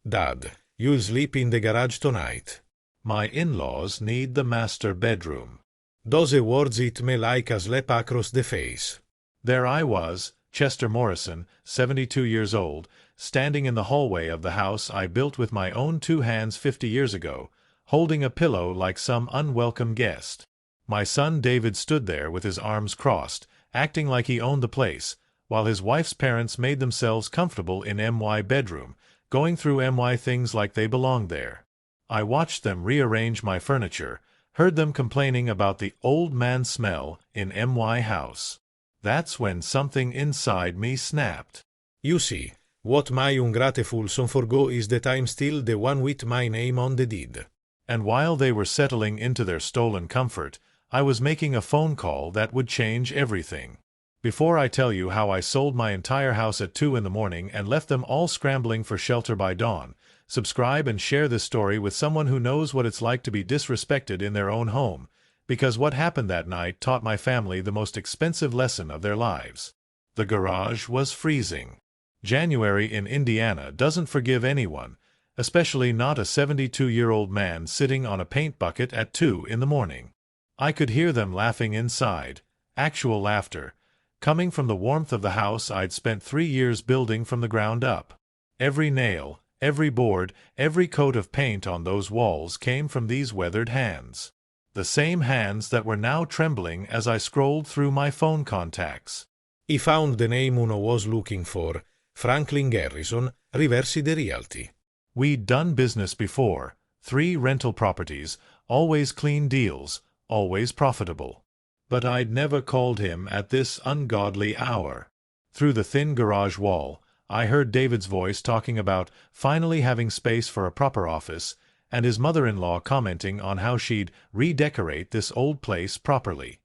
Dad, you'll sleep in the garage tonight. My in-laws need the master bedroom. Those words hit me like a slap across the face. There I was, Chester Morrison, 72 years old, standing in the hallway of the house I built with my own 2 hands 50 years ago, holding a pillow like some unwelcome guest. My son David stood there with his arms crossed, acting like he owned the place, while his wife's parents made themselves comfortable in my bedroom, going through my things like they belonged there. I watched them rearrange my furniture, heard them complaining about the old man smell in my house. That's when something inside me snapped. You see, what my ungrateful son forgo is that I'm still the one with my name on the deed. And while they were settling into their stolen comfort, I was making a phone call that would change everything. Before I tell you how I sold my entire house at 2 in the morning and left them all scrambling for shelter by dawn, subscribe and share this story with someone who knows what it's like to be disrespected in their own home, because what happened that night taught my family the most expensive lesson of their lives. The garage was freezing. January in Indiana doesn't forgive anyone, especially not a 72-year-old man sitting on a paint bucket at 2 in the morning. I could hear them laughing inside, actual laughter, coming from the warmth of the house I'd spent 3 years building from the ground up. Every nail, every board, every coat of paint on those walls came from these weathered hands. The same hands that were now trembling as I scrolled through my phone contacts. He found the name Uno was looking for, Franklin Garrison, Riverside Realty. We'd done business before, 3 rental properties, always clean deals, always profitable. But I'd never called him at this ungodly hour. Through the thin garage wall, I heard David's voice talking about finally having space for a proper office, and his mother-in-law commenting on how she'd redecorate this old place properly.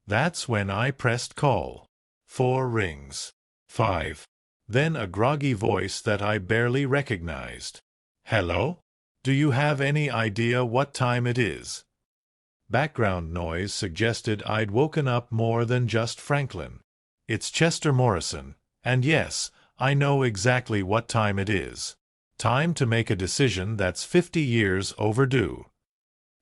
That's when I pressed call. 4 rings. 5. Then a groggy voice that I barely recognized. Hello? Do you have any idea what time it is? Background noise suggested I'd woken up more than just Franklin. It's Chester Morrison, and yes, I know exactly what time it is. Time to make a decision that's 50 years overdue.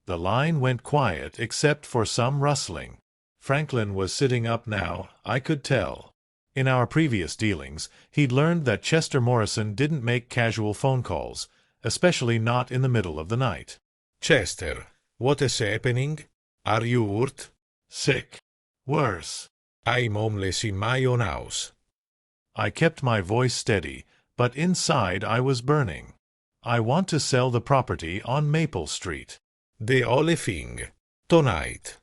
The line went quiet except for some rustling. Franklin was sitting up now, I could tell. In our previous dealings, he'd learned that Chester Morrison didn't make casual phone calls, especially not in the middle of the night. Chester, what is happening? Are you hurt? Sick. Worse. I'm homeless in my own house. I kept my voice steady, but inside I was burning. I want to sell the property on Maple Street. The only thing. Tonight.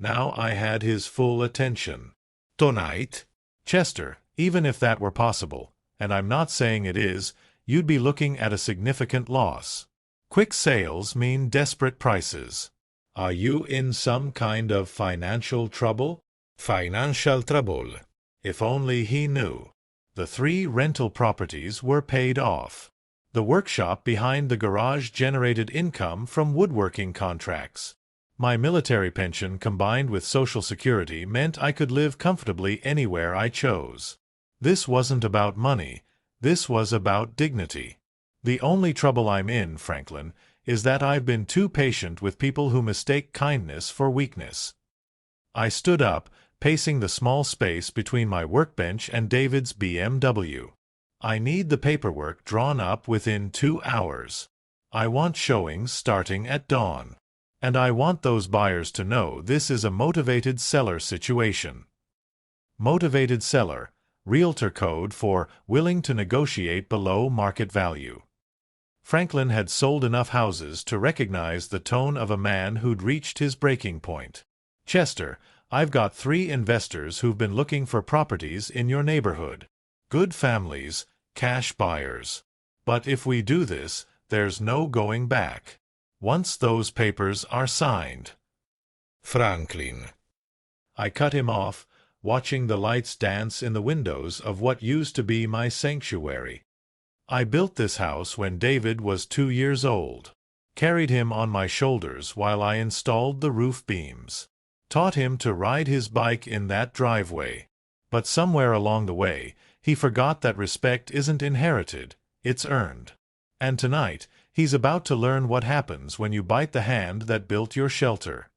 Now I had his full attention. Tonight? Chester, even if that were possible, and I'm not saying it is, you'd be looking at a significant loss. Quick sales mean desperate prices. Are you in some kind of financial trouble? Financial trouble. If only he knew. The 3 rental properties were paid off. The workshop behind the garage generated income from woodworking contracts. My military pension combined with Social Security meant I could live comfortably anywhere I chose. This wasn't about money. This was about dignity. The only trouble I'm in, Franklin, is that I've been too patient with people who mistake kindness for weakness. I stood up, pacing the small space between my workbench and David's BMW. I need the paperwork drawn up within 2 hours. I want showings starting at dawn. And I want those buyers to know this is a motivated seller situation. Motivated seller, realtor code for willing to negotiate below market value. Franklin had sold enough houses to recognize the tone of a man who'd reached his breaking point. Chester, I've got 3 investors who've been looking for properties in your neighborhood. Good families, cash buyers. But if we do this, there's no going back. Once those papers are signed. Franklin. I cut him off, watching the lights dance in the windows of what used to be my sanctuary. I built this house when David was 2 years old. Carried him on my shoulders while I installed the roof beams. Taught him to ride his bike in that driveway. But somewhere along the way, he forgot that respect isn't inherited, it's earned. And tonight, he's about to learn what happens when you bite the hand that built your shelter.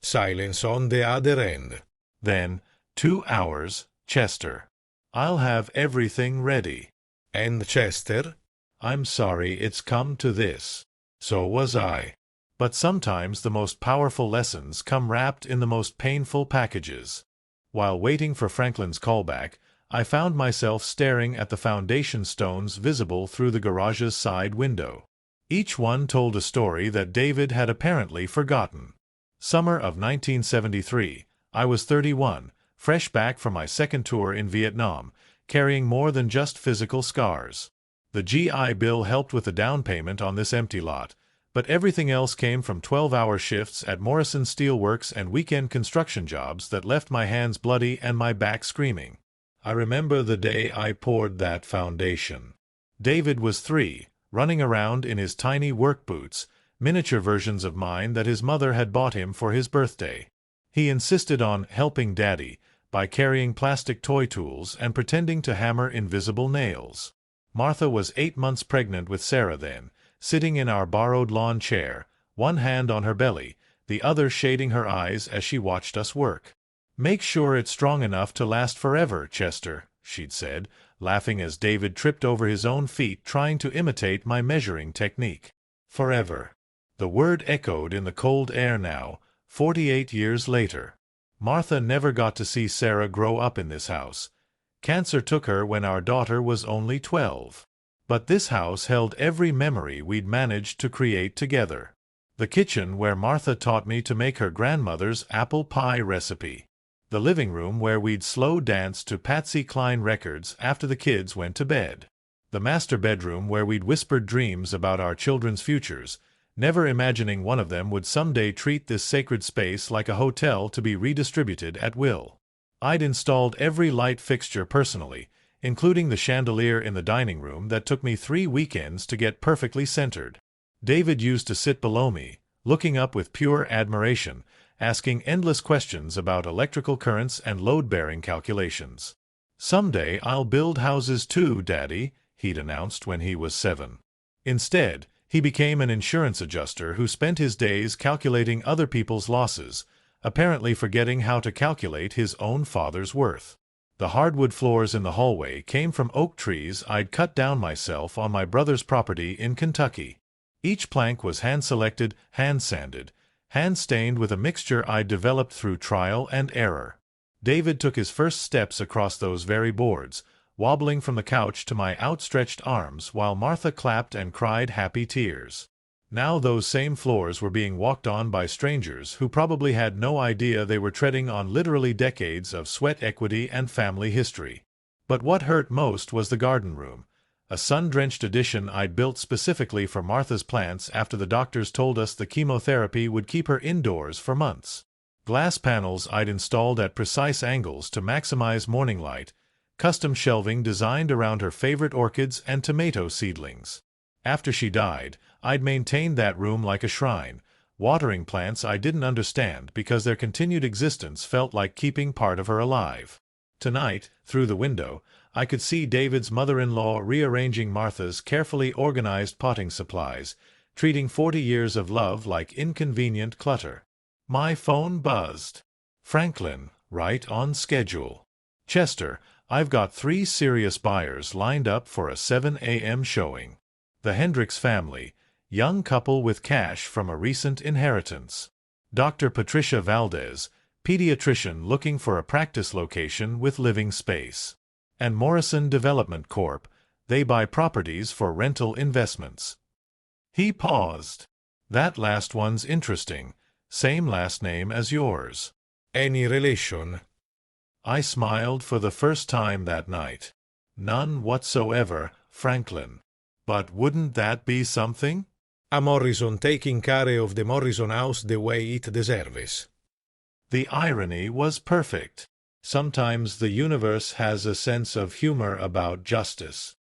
Silence on the other end. Then, 2 hours, Chester. I'll have everything ready. And Chester? I'm sorry it's come to this. So was I. But sometimes the most powerful lessons come wrapped in the most painful packages. While waiting for Franklin's callback, I found myself staring at the foundation stones visible through the garage's side window. Each one told a story that David had apparently forgotten. Summer of 1973, I was 31, fresh back from my second tour in Vietnam, carrying more than just physical scars. The GI Bill helped with the down payment on this empty lot, but everything else came from 12-hour shifts at Morrison Steelworks and weekend construction jobs that left my hands bloody and my back screaming. I remember the day I poured that foundation. David was 3, running around in his tiny work boots, miniature versions of mine that his mother had bought him for his birthday. He insisted on helping Daddy by carrying plastic toy tools and pretending to hammer invisible nails. Martha was 8 months pregnant with Sarah then, sitting in our borrowed lawn chair, one hand on her belly, the other shading her eyes as she watched us work. "Make sure it's strong enough to last forever, Chester," she'd said, laughing as David tripped over his own feet trying to imitate my measuring technique. Forever. The word echoed in the cold air now, 48 years later. Martha never got to see Sarah grow up in this house. Cancer took her when our daughter was only 12. But this house held every memory we'd managed to create together. The kitchen where Martha taught me to make her grandmother's apple pie recipe. The living room where we'd slow dance to Patsy Cline records after the kids went to bed. The master bedroom where we'd whispered dreams about our children's futures, never imagining one of them would someday treat this sacred space like a hotel to be redistributed at will. I'd installed every light fixture personally, including the chandelier in the dining room that took me 3 weekends to get perfectly centered. David used to sit below me, looking up with pure admiration, asking endless questions about electrical currents and load-bearing calculations. "Someday I'll build houses too, Daddy," he'd announced when he was 7. Instead, he became an insurance adjuster who spent his days calculating other people's losses, apparently forgetting how to calculate his own father's worth. The hardwood floors in the hallway came from oak trees I'd cut down myself on my brother's property in Kentucky. Each plank was hand-selected, hand-sanded, hand-stained with a mixture I'd developed through trial and error. David took his first steps across those very boards, wobbling from the couch to my outstretched arms while Martha clapped and cried happy tears. Now those same floors were being walked on by strangers who probably had no idea they were treading on literally decades of sweat equity and family history. But what hurt most was the garden room, a sun-drenched addition I'd built specifically for Martha's plants after the doctors told us the chemotherapy would keep her indoors for months. Glass panels I'd installed at precise angles to maximize morning light, custom shelving designed around her favorite orchids and tomato seedlings. After she died, I'd maintained that room like a shrine, watering plants I didn't understand because their continued existence felt like keeping part of her alive. Tonight, through the window, I could see David's mother-in-law rearranging Martha's carefully organized potting supplies, treating 40 years of love like inconvenient clutter. My phone buzzed. "Franklin, right on schedule. Chester, I've got 3 serious buyers lined up for a 7 a.m. showing. The Hendricks family, young couple with cash from a recent inheritance. Dr. Patricia Valdez, pediatrician looking for a practice location with living space. And Morrison Development Corp., they buy properties for rental investments." He paused. "That last one's interesting. Same last name as yours. Any relation?" I smiled for the first time that night. "None whatsoever, Franklin. But wouldn't that be something?" "A Morrison taking care of the Morrison house the way it deserves." The irony was perfect. Sometimes the universe has a sense of humor about justice.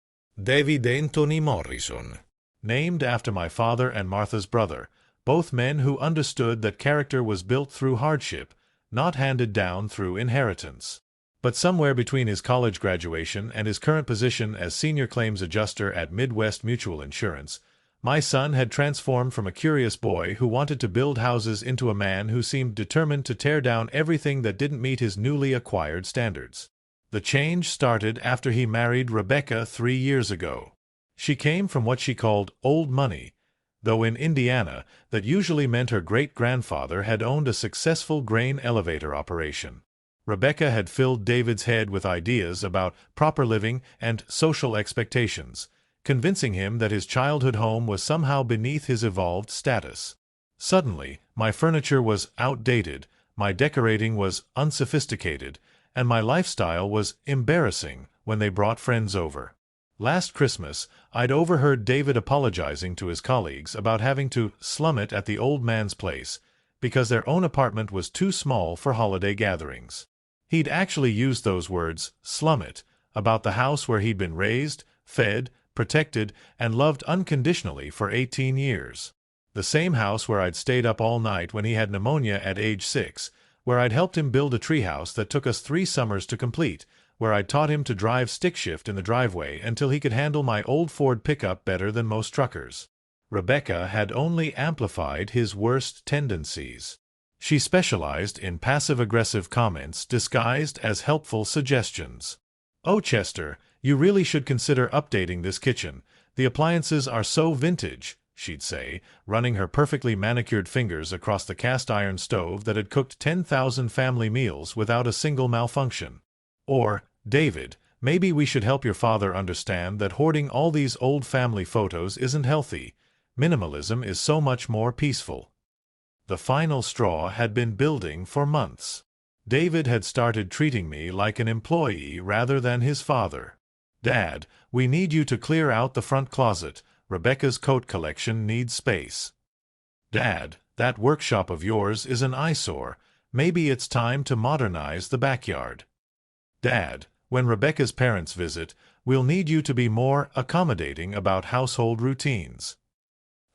David Anthony Morrison. Named after my father and Martha's brother, both men who understood that character was built through hardship, not handed down through inheritance. But somewhere between his college graduation and his current position as senior claims adjuster at Midwest Mutual Insurance, my son had transformed from a curious boy who wanted to build houses into a man who seemed determined to tear down everything that didn't meet his newly acquired standards. The change started after he married Rebecca 3 years ago. She came from what she called old money, though in Indiana that usually meant her great-grandfather had owned a successful grain elevator operation. Rebecca had filled David's head with ideas about proper living and social expectations, convincing him that his childhood home was somehow beneath his evolved status. Suddenly, my furniture was outdated, my decorating was unsophisticated, and my lifestyle was embarrassing when they brought friends over. Last Christmas, I'd overheard David apologizing to his colleagues about having to slum it at the old man's place because their own apartment was too small for holiday gatherings. He'd actually used those words, slum it, about the house where he'd been raised, fed, protected, and loved unconditionally for 18 years. The same house where I'd stayed up all night when he had pneumonia at age 6, where I'd helped him build a treehouse that took us 3 summers to complete, where I'd taught him to drive stick shift in the driveway until he could handle my old Ford pickup better than most truckers. Rebecca had only amplified his worst tendencies. She specialized in passive-aggressive comments disguised as helpful suggestions. "Oh, Chester, you really should consider updating this kitchen. The appliances are so vintage," she'd say, running her perfectly manicured fingers across the cast-iron stove that had cooked 10,000 family meals without a single malfunction. Or, "David, maybe we should help your father understand that hoarding all these old family photos isn't healthy. Minimalism is so much more peaceful." The final straw had been building for months. David had started treating me like an employee rather than his father. "Dad, we need you to clear out the front closet. Rebecca's coat collection needs space." "Dad, that workshop of yours is an eyesore. Maybe it's time to modernize the backyard." "Dad, when Rebecca's parents visit, we'll need you to be more accommodating about household routines."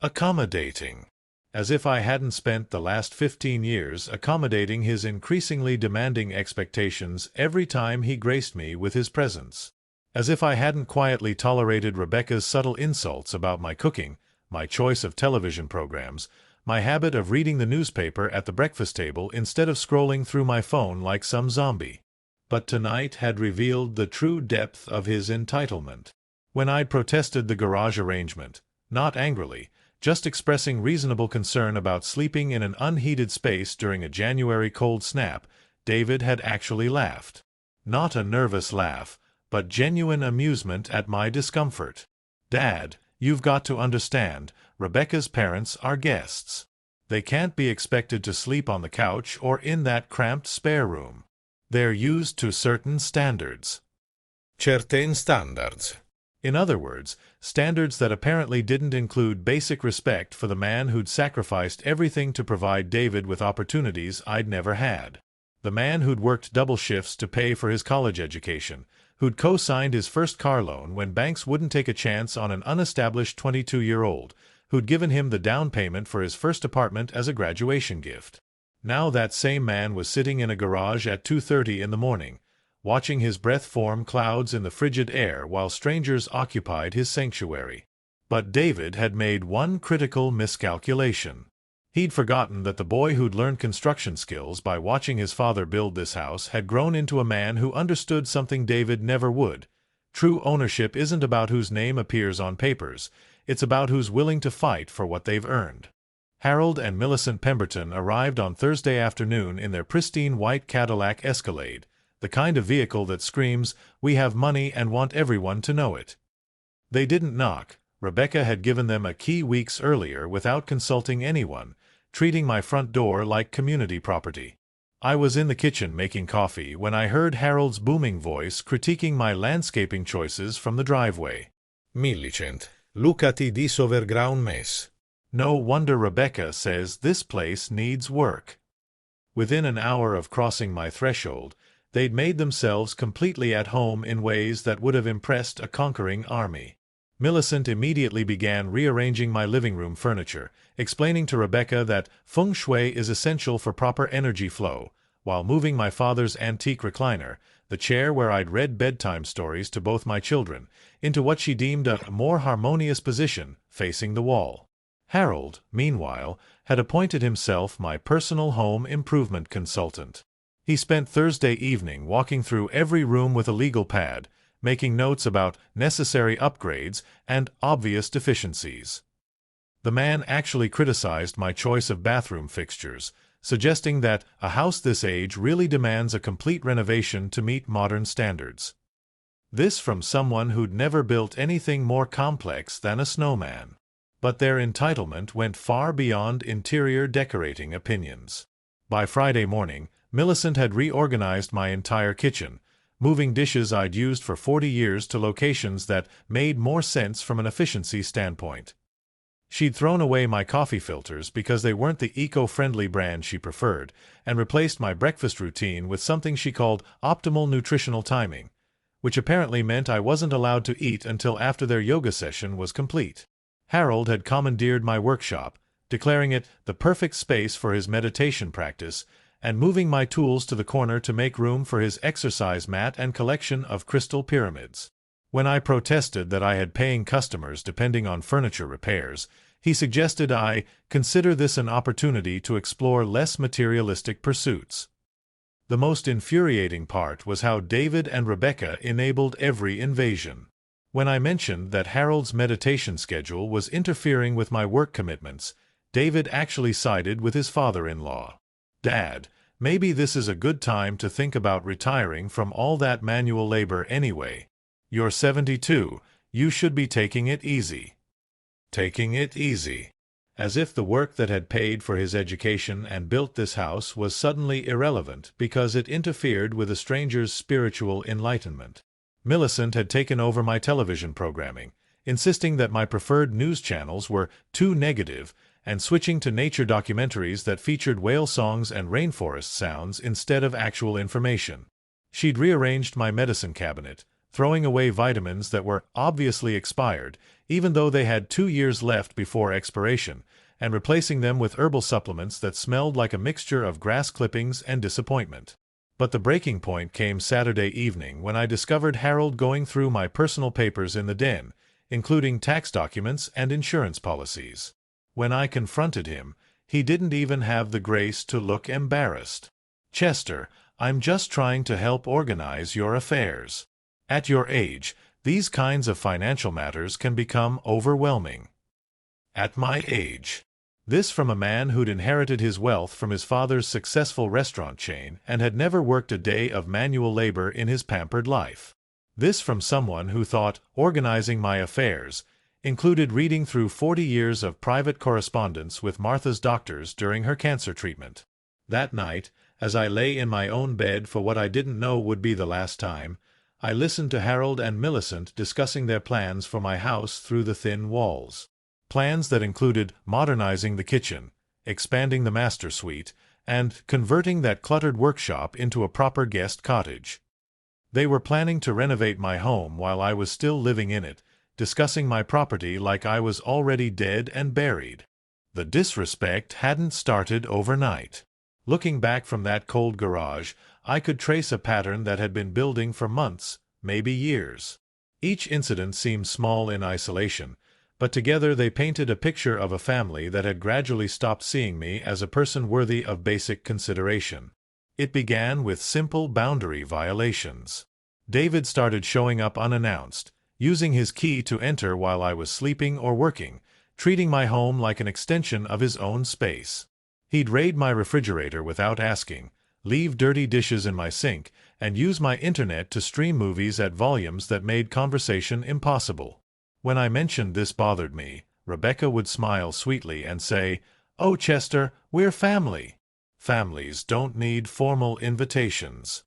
Accommodating. As if I hadn't spent the last 15 years accommodating his increasingly demanding expectations every time he graced me with his presence. As if I hadn't quietly tolerated Rebecca's subtle insults about my cooking, my choice of television programs, my habit of reading the newspaper at the breakfast table instead of scrolling through my phone like some zombie. But tonight had revealed the true depth of his entitlement. When I'd protested the garage arrangement, not angrily, just expressing reasonable concern about sleeping in an unheated space during a January cold snap, David had actually laughed. Not a nervous laugh, but genuine amusement at my discomfort. "Dad, you've got to understand, Rebecca's parents are guests. They can't be expected to sleep on the couch or in that cramped spare room. They're used to certain standards." Certain standards. In other words, standards that apparently didn't include basic respect for the man who'd sacrificed everything to provide David with opportunities I'd never had. The man who'd worked double shifts to pay for his college education, who'd co-signed his first car loan when banks wouldn't take a chance on an unestablished 22-year-old, who'd given him the down payment for his first apartment as a graduation gift. Now that same man was sitting in a garage at 2:30 in the morning, watching his breath form clouds in the frigid air while strangers occupied his sanctuary. But David had made one critical miscalculation. He'd forgotten that the boy who'd learned construction skills by watching his father build this house had grown into a man who understood something David never would. True ownership isn't about whose name appears on papers, it's about who's willing to fight for what they've earned. Harold and Millicent Pemberton arrived on Thursday afternoon in their pristine white Cadillac Escalade, the kind of vehicle that screams, "We have money and want everyone to know it." They didn't knock. Rebecca had given them a key weeks earlier without consulting anyone, treating my front door like community property. I was in the kitchen making coffee when I heard Harold's booming voice critiquing my landscaping choices from the driveway. Millicent, look at this overgrown mess. No wonder Rebecca says this place needs work. Within an hour of crossing my threshold, they'd made themselves completely at home in ways that would have impressed a conquering army. Millicent immediately began rearranging my living room furniture, explaining to Rebecca that feng shui is essential for proper energy flow, while moving my father's antique recliner, the chair where I'd read bedtime stories to both my children, into what she deemed a more harmonious position, facing the wall. Harold, meanwhile, had appointed himself my personal home improvement consultant. He spent Thursday evening walking through every room with a legal pad, making notes about necessary upgrades and obvious deficiencies. The man actually criticized my choice of bathroom fixtures, suggesting that a house this age really demands a complete renovation to meet modern standards. This from someone who'd never built anything more complex than a snowman. But their entitlement went far beyond interior decorating opinions. By Friday morning, Millicent had reorganized my entire kitchen, moving dishes I'd used for 40 years to locations that made more sense from an efficiency standpoint. She'd thrown away my coffee filters because they weren't the eco-friendly brand she preferred, and replaced my breakfast routine with something she called optimal nutritional timing, which apparently meant I wasn't allowed to eat until after their yoga session was complete. Harold had commandeered my workshop, declaring it the perfect space for his meditation practice, and moving my tools to the corner to make room for his exercise mat and collection of crystal pyramids. When I protested that I had paying customers depending on furniture repairs, he suggested I consider this an opportunity to explore less materialistic pursuits. The most infuriating part was how David and Rebecca enabled every invasion. When I mentioned that Harold's meditation schedule was interfering with my work commitments, David actually sided with his father-in-law. "Dad, maybe this is a good time to think about retiring from all that manual labor anyway. You're 72, you should be taking it easy." Taking it easy. As if the work that had paid for his education and built this house was suddenly irrelevant because it interfered with a stranger's spiritual enlightenment. Millicent had taken over my television programming, insisting that my preferred news channels were too negative and switching to nature documentaries that featured whale songs and rainforest sounds instead of actual information. She'd rearranged my medicine cabinet, throwing away vitamins that were obviously expired, even though they had 2 years left before expiration, and replacing them with herbal supplements that smelled like a mixture of grass clippings and disappointment. But the breaking point came Saturday evening when I discovered Harold going through my personal papers in the den, including tax documents and insurance policies. When I confronted him, he didn't even have the grace to look embarrassed. "Chester, I'm just trying to help organize your affairs. At your age, these kinds of financial matters can become overwhelming." At my age. This from a man who'd inherited his wealth from his father's successful restaurant chain and had never worked a day of manual labor in his pampered life. This from someone who thought organizing my affairs included reading through 40 years of private correspondence with Martha's doctors during her cancer treatment. That night, as I lay in my own bed for what I didn't know would be the last time, I listened to Harold and Millicent discussing their plans for my house through the thin walls. Plans that included modernizing the kitchen, expanding the master suite, and converting that cluttered workshop into a proper guest cottage. They were planning to renovate my home while I was still living in it, discussing my property like I was already dead and buried. The disrespect hadn't started overnight. Looking back from that cold garage, I could trace a pattern that had been building for months, maybe years. Each incident seemed small in isolation, but together they painted a picture of a family that had gradually stopped seeing me as a person worthy of basic consideration. It began with simple boundary violations. David started showing up unannounced, using his key to enter while I was sleeping or working, treating my home like an extension of his own space. He'd raid my refrigerator without asking, leave dirty dishes in my sink, and use my internet to stream movies at volumes that made conversation impossible. When I mentioned this bothered me, Rebecca would smile sweetly and say, "Oh, Chester, we're family." Families don't need formal invitations.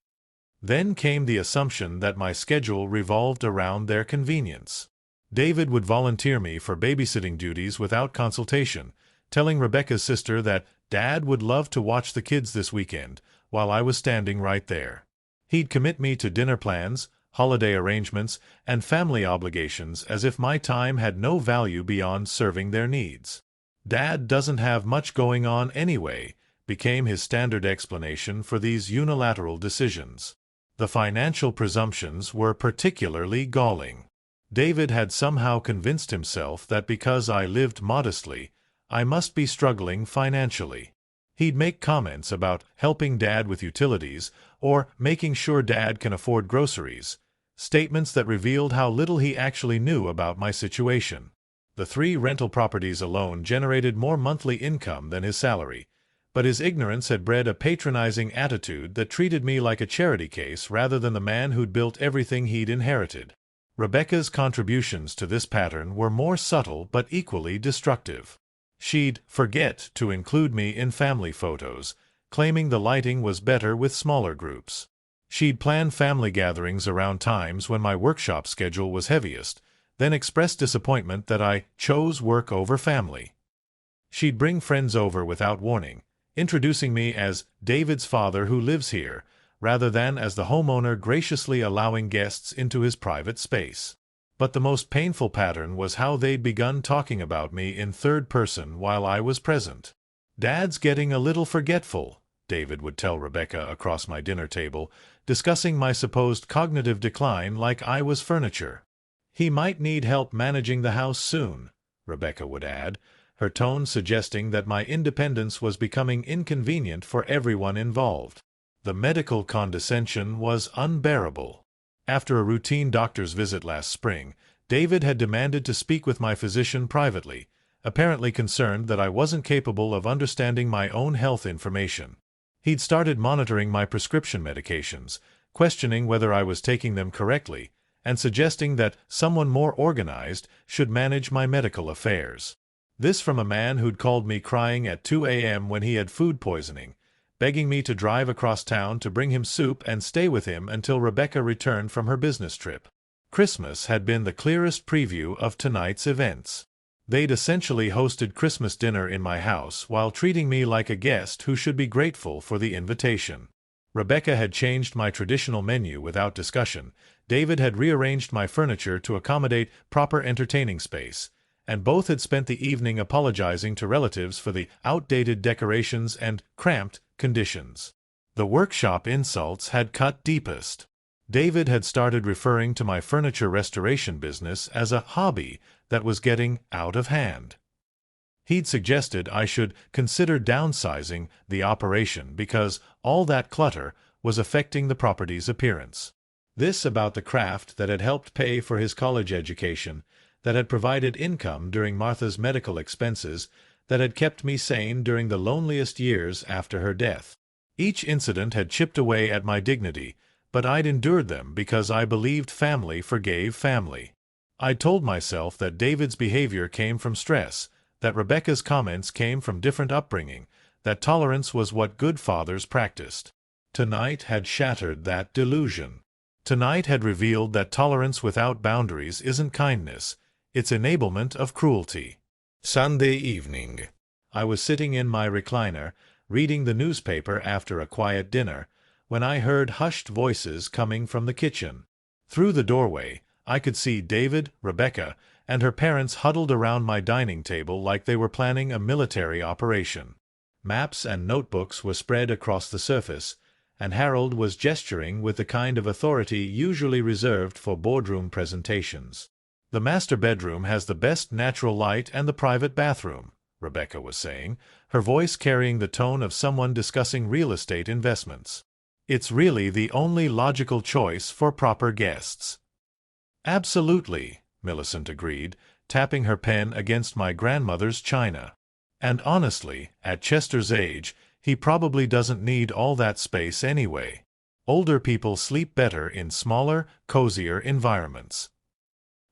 Then came the assumption that my schedule revolved around their convenience. David would volunteer me for babysitting duties without consultation, telling Rebecca's sister that Dad would love to watch the kids this weekend, while I was standing right there. He'd commit me to dinner plans, holiday arrangements, and family obligations as if my time had no value beyond serving their needs. "Dad doesn't have much going on anyway," became his standard explanation for these unilateral decisions. The financial presumptions were particularly galling. David had somehow convinced himself that because I lived modestly, I must be struggling financially. He'd make comments about helping Dad with utilities or making sure Dad can afford groceries, statements that revealed how little he actually knew about my situation. The 3 rental properties alone generated more monthly income than his salary, but his ignorance had bred a patronizing attitude that treated me like a charity case rather than the man who'd built everything he'd inherited. Rebecca's contributions to this pattern were more subtle but equally destructive. She'd forget to include me in family photos, claiming the lighting was better with smaller groups. She'd plan family gatherings around times when my workshop schedule was heaviest, then express disappointment that I chose work over family. She'd bring friends over without warning, introducing me as David's father who lives here, rather than as the homeowner graciously allowing guests into his private space. But the most painful pattern was how they'd begun talking about me in third person while I was present. "Dad's getting a little forgetful," David would tell Rebecca across my dinner table, discussing my supposed cognitive decline like I was furniture. "He might need help managing the house soon," Rebecca would add, her tone suggesting that my independence was becoming inconvenient for everyone involved. The medical condescension was unbearable. After a routine doctor's visit last spring, David had demanded to speak with my physician privately, apparently concerned that I wasn't capable of understanding my own health information. He'd started monitoring my prescription medications, questioning whether I was taking them correctly, and suggesting that someone more organized should manage my medical affairs. This from a man who'd called me crying at 2 a.m. when he had food poisoning, begging me to drive across town to bring him soup and stay with him until Rebecca returned from her business trip. Christmas had been the clearest preview of tonight's events. They'd essentially hosted Christmas dinner in my house while treating me like a guest who should be grateful for the invitation. Rebecca had changed my traditional menu without discussion, David had rearranged my furniture to accommodate proper entertaining space, and both had spent the evening apologizing to relatives for the outdated decorations and cramped conditions. The workshop insults had cut deepest. David had started referring to my furniture restoration business as a hobby that was getting out of hand. He'd suggested I should consider downsizing the operation because all that clutter was affecting the property's appearance. This about the craft that had helped pay for his college education, that had provided income during Martha's medical expenses, that had kept me sane during the loneliest years after her death. Each incident had chipped away at my dignity, but I'd endured them because I believed family forgave family. I told myself that David's behavior came from stress, that Rebecca's comments came from different upbringing, that tolerance was what good fathers practiced. Tonight had shattered that delusion. Tonight had revealed that tolerance without boundaries isn't kindness, it's enablement of cruelty. Sunday evening. I was sitting in my recliner, reading the newspaper after a quiet dinner, when I heard hushed voices coming from the kitchen. Through the doorway, I could see David, Rebecca, and her parents huddled around my dining table like they were planning a military operation. Maps and notebooks were spread across the surface, and Harold was gesturing with the kind of authority usually reserved for boardroom presentations. "The master bedroom has the best natural light and the private bathroom," Rebecca was saying, her voice carrying the tone of someone discussing real estate investments. "It's really the only logical choice for proper guests." "Absolutely," Millicent agreed, tapping her pen against my grandmother's china. "And honestly, at Chester's age, he probably doesn't need all that space anyway. Older people sleep better in smaller, cozier environments."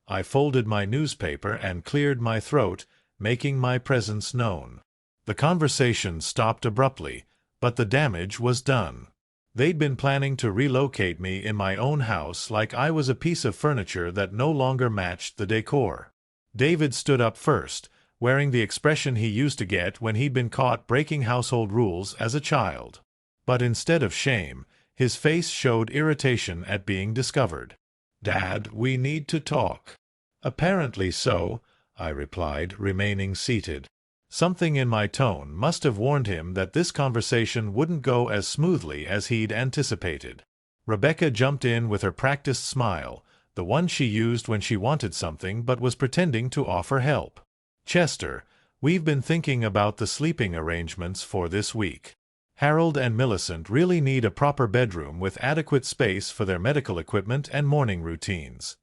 I folded my newspaper and cleared my throat, making my presence known. The conversation stopped abruptly, but the damage was done. They'd been planning to relocate me in my own house like I was a piece of furniture that no longer matched the decor. David stood up first, wearing the expression he used to get when he'd been caught breaking household rules as a child. But instead of shame, his face showed irritation at being discovered. "Dad, we need to talk." "Apparently so," I replied, remaining seated. Something in my tone must have warned him that this conversation wouldn't go as smoothly as he'd anticipated. Rebecca jumped in with her practiced smile, the one she used when she wanted something but was pretending to offer help. Chester, we've been thinking about the sleeping arrangements for this week. Harold and Millicent really need a proper bedroom with adequate space for their medical equipment and morning routines.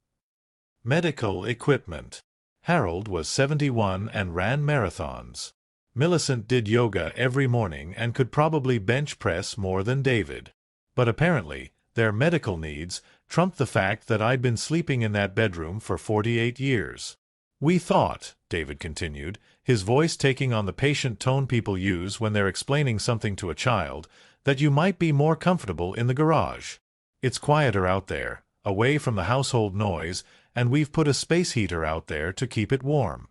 Medical equipment. Harold was 71 and ran marathons. Millicent did yoga every morning and could probably bench press more than David. But apparently, their medical needs trumped the fact that I'd been sleeping in that bedroom for 48 years. We thought, David continued, his voice taking on the patient tone people use when they're explaining something to a child, that you might be more comfortable in the garage. It's quieter out there, away from the household noise, and we've put a space heater out there to keep it warm.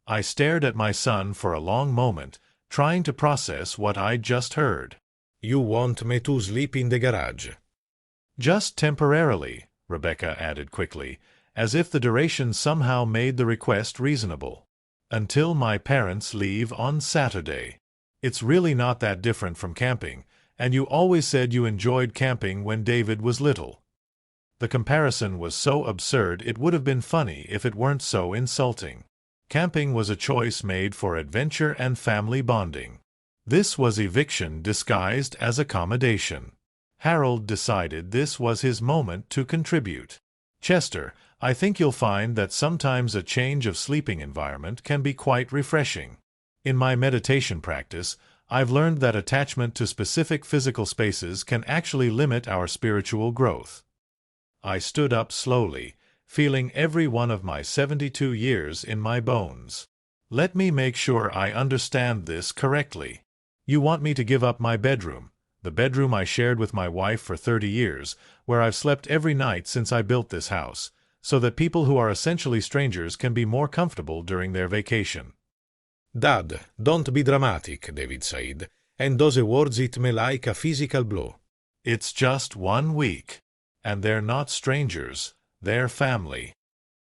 I stared at my son for a long moment, trying to process what I'd just heard. You want me to sleep in the garage? Just temporarily, Rebecca added quickly, as if the duration somehow made the request reasonable. Until my parents leave on Saturday. It's really not that different from camping, and you always said you enjoyed camping when David was little. The comparison was so absurd it would have been funny if it weren't so insulting. Camping was a choice made for adventure and family bonding. This was eviction disguised as accommodation. Harold decided this was his moment to contribute. Chester, I think you'll find that sometimes a change of sleeping environment can be quite refreshing. In my meditation practice, I've learned that attachment to specific physical spaces can actually limit our spiritual growth. I stood up slowly, feeling every one of my 72 years in my bones. Let me make sure I understand this correctly. You want me to give up my bedroom, the bedroom I shared with my wife for 30 years, where I've slept every night since I built this house, so that people who are essentially strangers can be more comfortable during their vacation. Dad, don't be dramatic, David said, and those words hit me like a physical blow. It's just 1 week, and they're not strangers. They're family.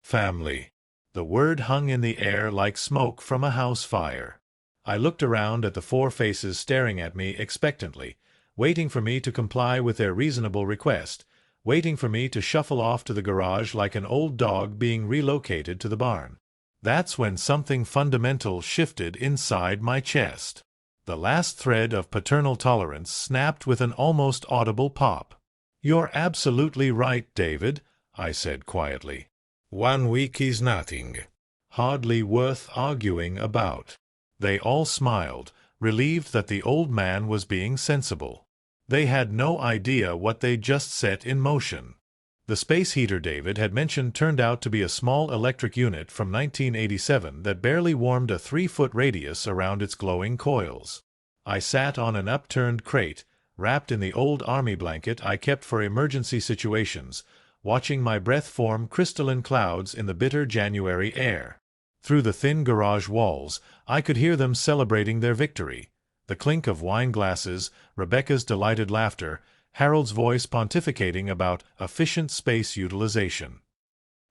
Family. The word hung in the air like smoke from a house fire. I looked around at the 4 faces staring at me expectantly, waiting for me to comply with their reasonable request, waiting for me to shuffle off to the garage like an old dog being relocated to the barn. That's when something fundamental shifted inside my chest. The last thread of paternal tolerance snapped with an almost audible pop. You're absolutely right, David, I said quietly. 1 week is nothing. Hardly worth arguing about. They all smiled, relieved that the old man was being sensible. They had no idea what they'd just set in motion. The space heater David had mentioned turned out to be a small electric unit from 1987 that barely warmed a 3-foot radius around its glowing coils. I sat on an upturned crate, wrapped in the old army blanket I kept for emergency situations, watching my breath form crystalline clouds in the bitter January air. Through the thin garage walls, I could hear them celebrating their victory. The clink of wine glasses, Rebecca's delighted laughter, Harold's voice pontificating about efficient space utilization.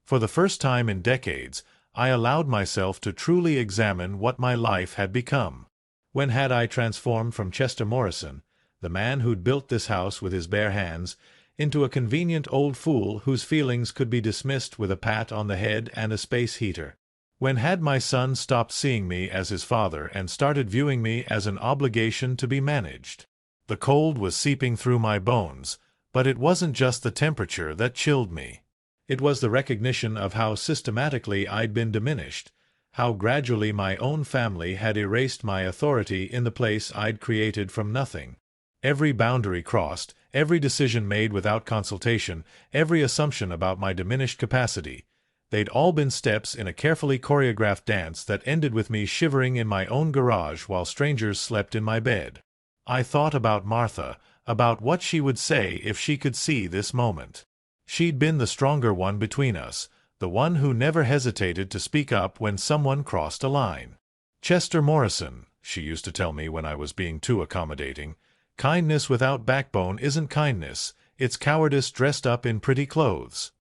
For the first time in decades, I allowed myself to truly examine what my life had become. When had I transformed from Chester Morrison, the man who'd built this house with his bare hands, into a convenient old fool whose feelings could be dismissed with a pat on the head and a space heater? When had my son stopped seeing me as his father and started viewing me as an obligation to be managed? The cold was seeping through my bones, but it wasn't just the temperature that chilled me. It was the recognition of how systematically I'd been diminished, how gradually my own family had erased my authority in the place I'd created from nothing. Every boundary crossed, every decision made without consultation, every assumption about my diminished capacity, they'd all been steps in a carefully choreographed dance that ended with me shivering in my own garage while strangers slept in my bed. I thought about Martha, about what she would say if she could see this moment. She'd been the stronger one between us, the one who never hesitated to speak up when someone crossed a line. Chester Morrison, she used to tell me when I was being too accommodating, kindness without backbone isn't kindness, it's cowardice dressed up in pretty clothes.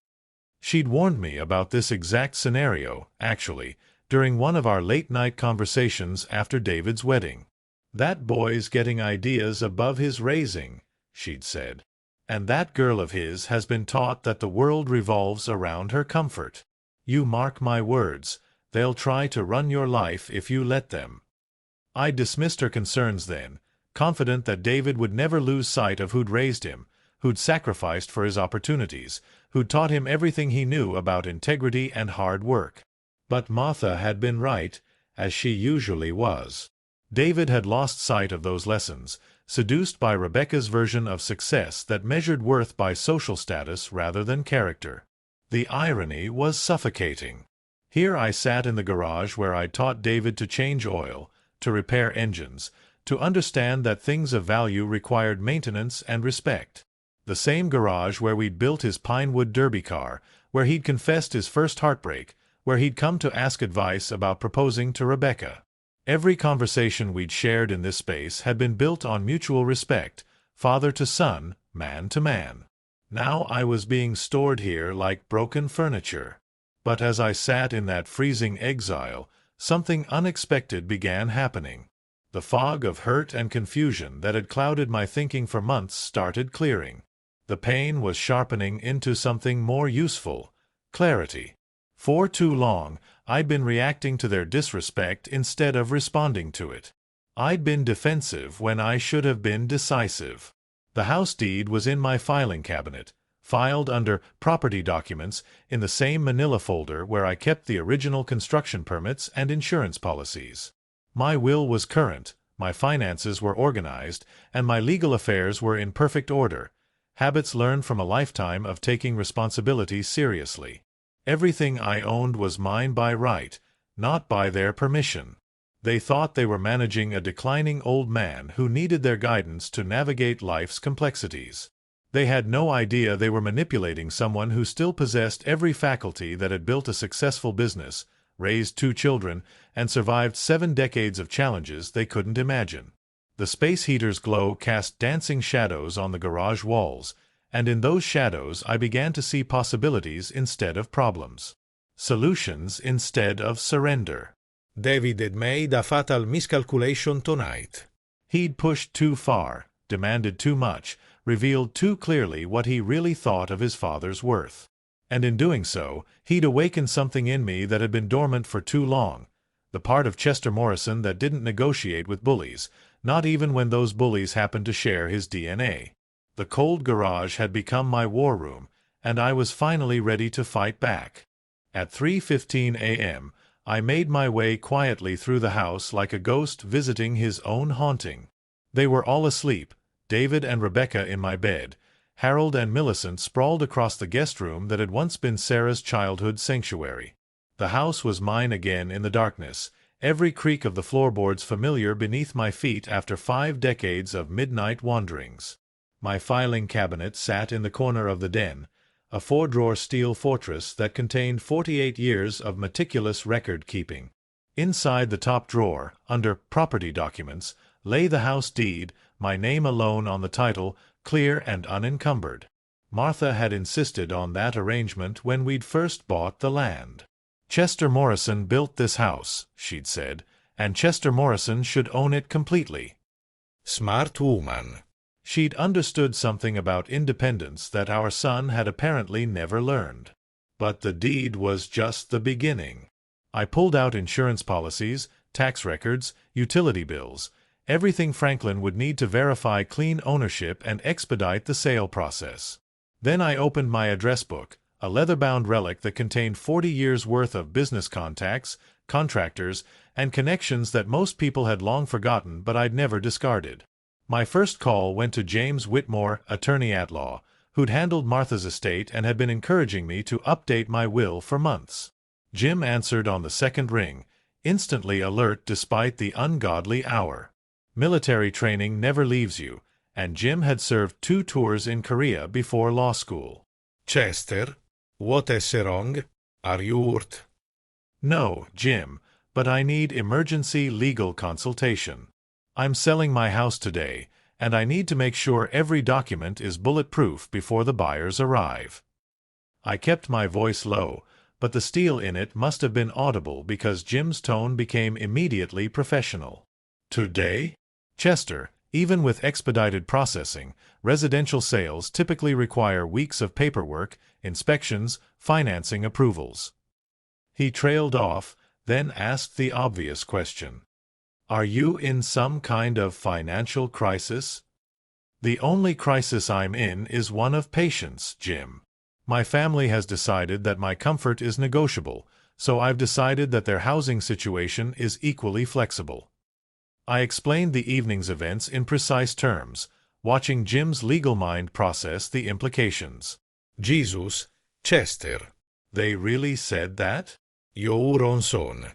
She'd warned me about this exact scenario, actually, during one of our late-night conversations after David's wedding. That boy's getting ideas above his raising, she'd said. And that girl of his has been taught that the world revolves around her comfort. You mark my words, they'll try to run your life if you let them. I dismissed her concerns then, confident that David would never lose sight of who'd raised him, who'd sacrificed for his opportunities, who'd taught him everything he knew about integrity and hard work. But Martha had been right, as she usually was. David had lost sight of those lessons, seduced by Rebecca's version of success that measured worth by social status rather than character. The irony was suffocating. Here I sat in the garage where I'd taught David to change oil, to repair engines, to understand that things of value required maintenance and respect. The same garage where we'd built his Pinewood Derby car, where he'd confessed his first heartbreak, where he'd come to ask advice about proposing to Rebecca. Every conversation we'd shared in this space had been built on mutual respect, father to son, man to man. Now I was being stored here like broken furniture. But as I sat in that freezing exile, something unexpected began happening. The fog of hurt and confusion that had clouded my thinking for months started clearing. The pain was sharpening into something more useful, clarity. For too long, I'd been reacting to their disrespect instead of responding to it. I'd been defensive when I should have been decisive. The house deed was in my filing cabinet, filed under property documents in the same manila folder where I kept the original construction permits and insurance policies. My will was current, my finances were organized, and my legal affairs were in perfect order, habits learned from a lifetime of taking responsibility seriously. Everything I owned was mine by right, not by their permission. They thought they were managing a declining old man who needed their guidance to navigate life's complexities. They had no idea they were manipulating someone who still possessed every faculty that had built a successful business, raised 2 children, and survived 7 decades of challenges they couldn't imagine. The space heater's glow cast dancing shadows on the garage walls, and in those shadows I began to see possibilities instead of problems. Solutions instead of surrender. David had made a fatal miscalculation tonight. He'd pushed too far, demanded too much, revealed too clearly what he really thought of his father's worth. And in doing so, he'd awakened something in me that had been dormant for too long, the part of Chester Morrison that didn't negotiate with bullies, not even when those bullies happened to share his DNA. The cold garage had become my war room, and I was finally ready to fight back. At 3:15 a.m., I made my way quietly through the house like a ghost visiting his own haunting. They were all asleep, David and Rebecca in my bed, Harold and Millicent sprawled across the guest room that had once been Sarah's childhood sanctuary. The house was mine again in the darkness, every creak of the floorboards familiar beneath my feet after 5 decades of midnight wanderings. My filing cabinet sat in the corner of the den, a 4-drawer steel fortress that contained 48 years of meticulous record-keeping. Inside the top drawer, under property documents, lay the house deed, my name alone on the title, clear and unencumbered. Martha had insisted on that arrangement when we'd first bought the land. Chester Morrison built this house, she'd said, and Chester Morrison should own it completely. Smart woman. She'd understood something about independence that our son had apparently never learned. But the deed was just the beginning. I pulled out insurance policies, tax records, utility bills, everything Franklin would need to verify clean ownership and expedite the sale process. Then I opened my address book, a leather-bound relic that contained 40 years' worth of business contacts, contractors, and connections that most people had long forgotten but I'd never discarded. My first call went to James Whitmore, attorney-at-law, who'd handled Martha's estate and had been encouraging me to update my will for months. Jim answered on the second ring, instantly alert despite the ungodly hour. Military training never leaves you, and Jim had served 2 tours in Korea before law school. Chester, what is wrong? Are you hurt? No, Jim, but I need emergency legal consultation. I'm selling my house today, and I need to make sure every document is bulletproof before the buyers arrive. I kept my voice low, but the steel in it must have been audible because Jim's tone became immediately professional. Today? Chester, Even with expedited processing, residential sales typically require weeks of paperwork, inspections, financing approvals. He trailed off, then asked the obvious question. Are you in some kind of financial crisis? The only crisis I'm in is one of patience, Jim. My family has decided that my comfort is negotiable, so I've decided that their housing situation is equally flexible. I explained the evening's events in precise terms, watching Jim's legal mind process the implications. Jesus, Chester. They really said that? Jouron son.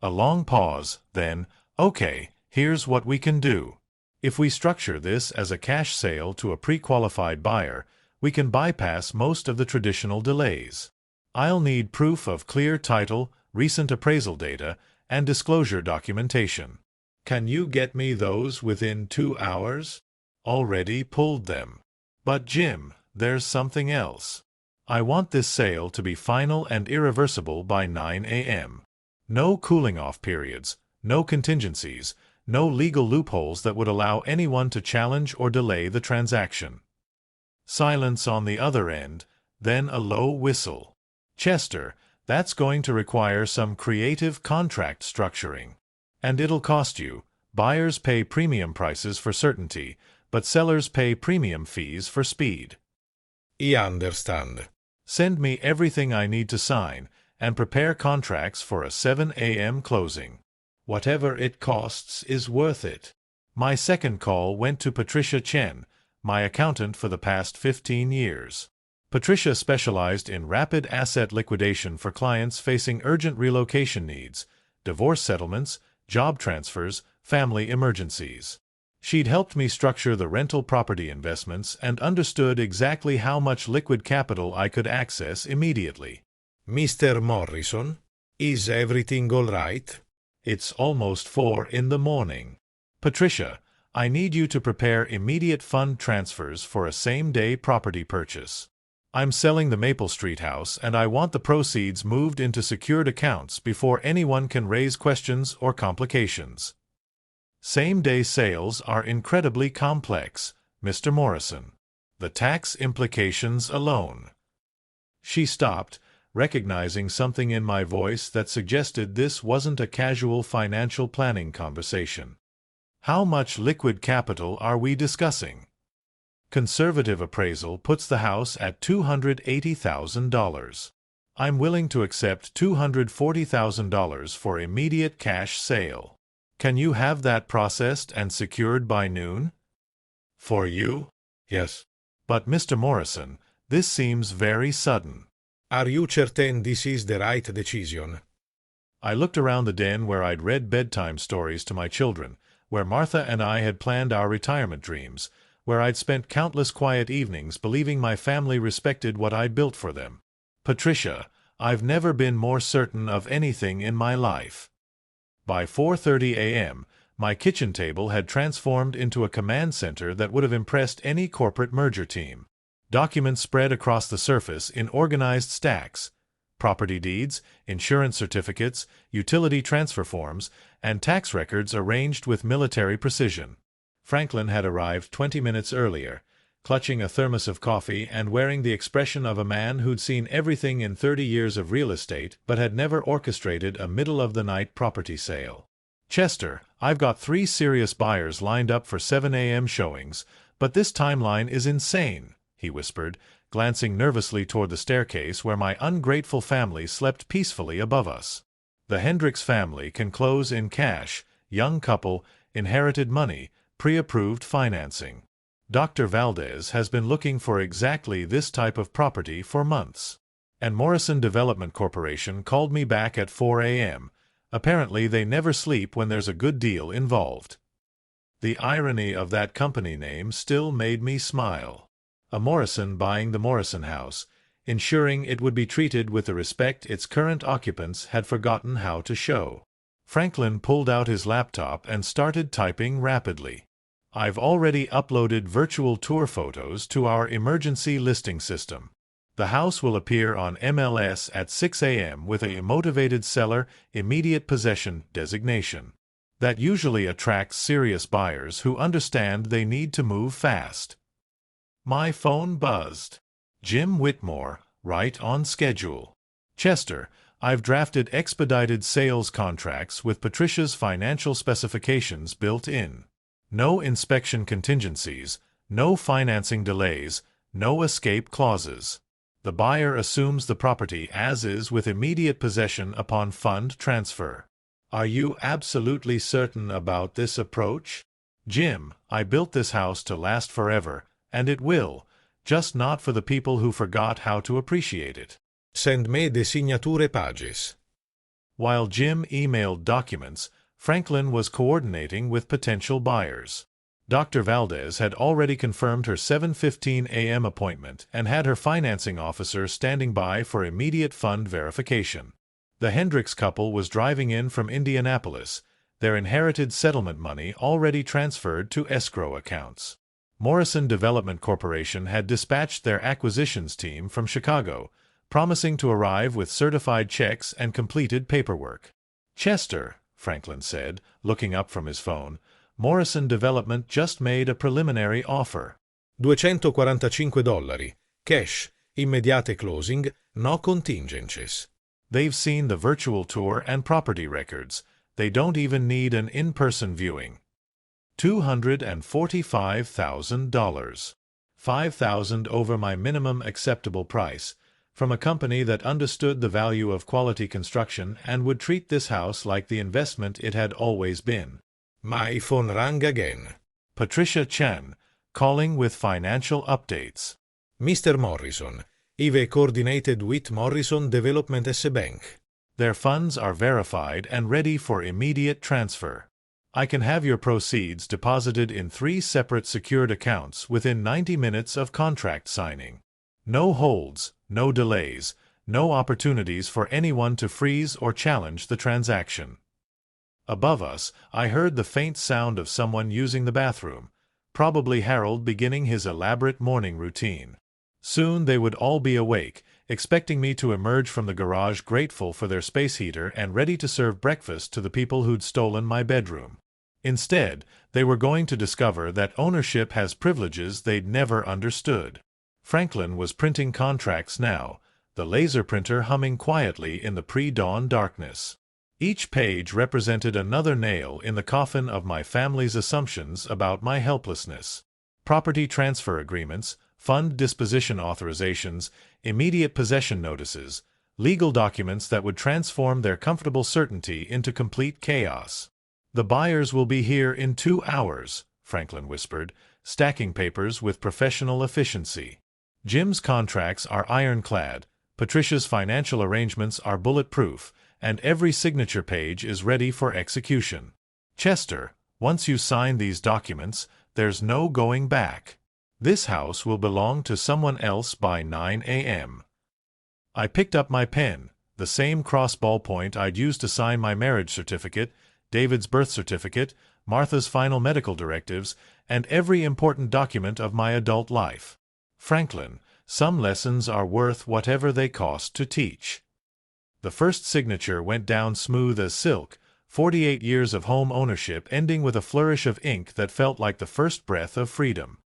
A long pause, then, okay, here's what we can do. If we structure this as a cash sale to a pre-qualified buyer, we can bypass most of the traditional delays. I'll need proof of clear title, recent appraisal data, and disclosure documentation. Can you get me those within 2 hours? Already pulled them. But Jim, there's something else. I want this sale to be final and irreversible by 9 a.m. No cooling-off periods, no contingencies, no legal loopholes that would allow anyone to challenge or delay the transaction. Silence on the other end, then a low whistle. Chester, that's going to require some creative contract structuring. And it'll cost you. Buyers pay premium prices for certainty, but sellers pay premium fees for speed. I understand. Send me everything I need to sign, and prepare contracts for a 7 a.m. closing. Whatever it costs is worth it. My second call went to Patricia Chen, my accountant for the past 15 years. Patricia specialized in rapid asset liquidation for clients facing urgent relocation needs, divorce settlements, job transfers, family emergencies. She'd helped me structure the rental property investments and understood exactly how much liquid capital I could access immediately. Mr. Morrison, is everything all right? It's almost 4 in the morning. Patricia, I need you to prepare immediate fund transfers for a same-day property purchase. I'm selling the Maple Street house and I want the proceeds moved into secured accounts before anyone can raise questions or complications. Same-day sales are incredibly complex, Mr. Morrison. The tax implications alone. She stopped, recognizing something in my voice that suggested this wasn't a casual financial planning conversation. How much liquid capital are we discussing? Conservative appraisal puts the house at $280,000. I'm willing to accept $240,000 for immediate cash sale. Can you have that processed and secured by noon? For you? Yes. But Mr. Morrison, this seems very sudden. Are you certain this is the right decision? I looked around the den where I'd read bedtime stories to my children, where Martha and I had planned our retirement dreams, where I'd spent countless quiet evenings believing my family respected what I'd built for them. Patricia, I've never been more certain of anything in my life. By 4:30 a.m., my kitchen table had transformed into a command center that would have impressed any corporate merger team. Documents spread across the surface in organized stacks. Property deeds, insurance certificates, utility transfer forms, and tax records arranged with military precision. Franklin had arrived 20 minutes earlier, clutching a thermos of coffee and wearing the expression of a man who'd seen everything in 30 years of real estate but had never orchestrated a middle-of-the-night property sale. Chester, I've got 3 serious buyers lined up for 7 a.m. showings, but this timeline is insane, he whispered, glancing nervously toward the staircase where my ungrateful family slept peacefully above us. The Hendricks family can close in cash, young couple, inherited money, pre-approved financing. Dr. Valdez has been looking for exactly this type of property for months. And Morrison Development Corporation called me back at 4 a.m. Apparently they never sleep when there's a good deal involved. The irony of that company name still made me smile. A Morrison buying the Morrison house, ensuring it would be treated with the respect its current occupants had forgotten how to show. Franklin pulled out his laptop and started typing rapidly. I've already uploaded virtual tour photos to our emergency listing system. The house will appear on MLS at 6 a.m. with a motivated seller, immediate possession designation. That usually attracts serious buyers who understand they need to move fast. My phone buzzed. Jim Whitmore, right on schedule. Chester, I've drafted expedited sales contracts with Patricia's financial specifications built in. No inspection contingencies, no financing delays, no escape clauses. The buyer assumes the property as is with immediate possession upon fund transfer. Are you absolutely certain about this approach? Jim, I built this house to last forever, and it will, just not for the people who forgot how to appreciate it. Send me the signature pages. While Jim emailed documents, Franklin was coordinating with potential buyers. Dr. Valdez had already confirmed her 7:15 a.m. appointment and had her financing officer standing by for immediate fund verification. The Hendricks couple was driving in from Indianapolis, their inherited settlement money already transferred to escrow accounts. Morrison Development Corporation had dispatched their acquisitions team from Chicago, promising to arrive with certified checks and completed paperwork. Chester, Franklin said, looking up from his phone, Morrison Development just made a preliminary offer. $245, cash, immediate closing, no contingencies. They've seen the virtual tour and property records. They don't even need an in-person viewing. $245,000. $5,000 over my minimum acceptable price, from a company that understood the value of quality construction and would treat this house like the investment it had always been. My phone rang again. Patricia Chen, calling with financial updates. Mr. Morrison, I've coordinated with Morrison Development S. Bank. Their funds are verified and ready for immediate transfer. I can have your proceeds deposited in 3 separate secured accounts within 90 minutes of contract signing. No holds, no delays, no opportunities for anyone to freeze or challenge the transaction. Above us, I heard the faint sound of someone using the bathroom, probably Harold beginning his elaborate morning routine. Soon they would all be awake, expecting me to emerge from the garage grateful for their space heater and ready to serve breakfast to the people who'd stolen my bedroom. Instead, they were going to discover that ownership has privileges they'd never understood. Franklin was printing contracts now, the laser printer humming quietly in the pre-dawn darkness. Each page represented another nail in the coffin of my family's assumptions about my helplessness. Property transfer agreements, fund disposition authorizations, immediate possession notices, legal documents that would transform their comfortable certainty into complete chaos. The buyers will be here in 2 hours, Franklin whispered, stacking papers with professional efficiency. Jim's contracts are ironclad, Patricia's financial arrangements are bulletproof, and every signature page is ready for execution. Chester, once you sign these documents, there's no going back. This house will belong to someone else by 9 a.m. I picked up my pen, the same cross ballpoint I'd used to sign my marriage certificate, David's birth certificate, Martha's final medical directives, and every important document of my adult life. Franklin, some lessons are worth whatever they cost to teach. The first signature went down smooth as silk, 48 years of home ownership ending with a flourish of ink that felt like the first breath of freedom.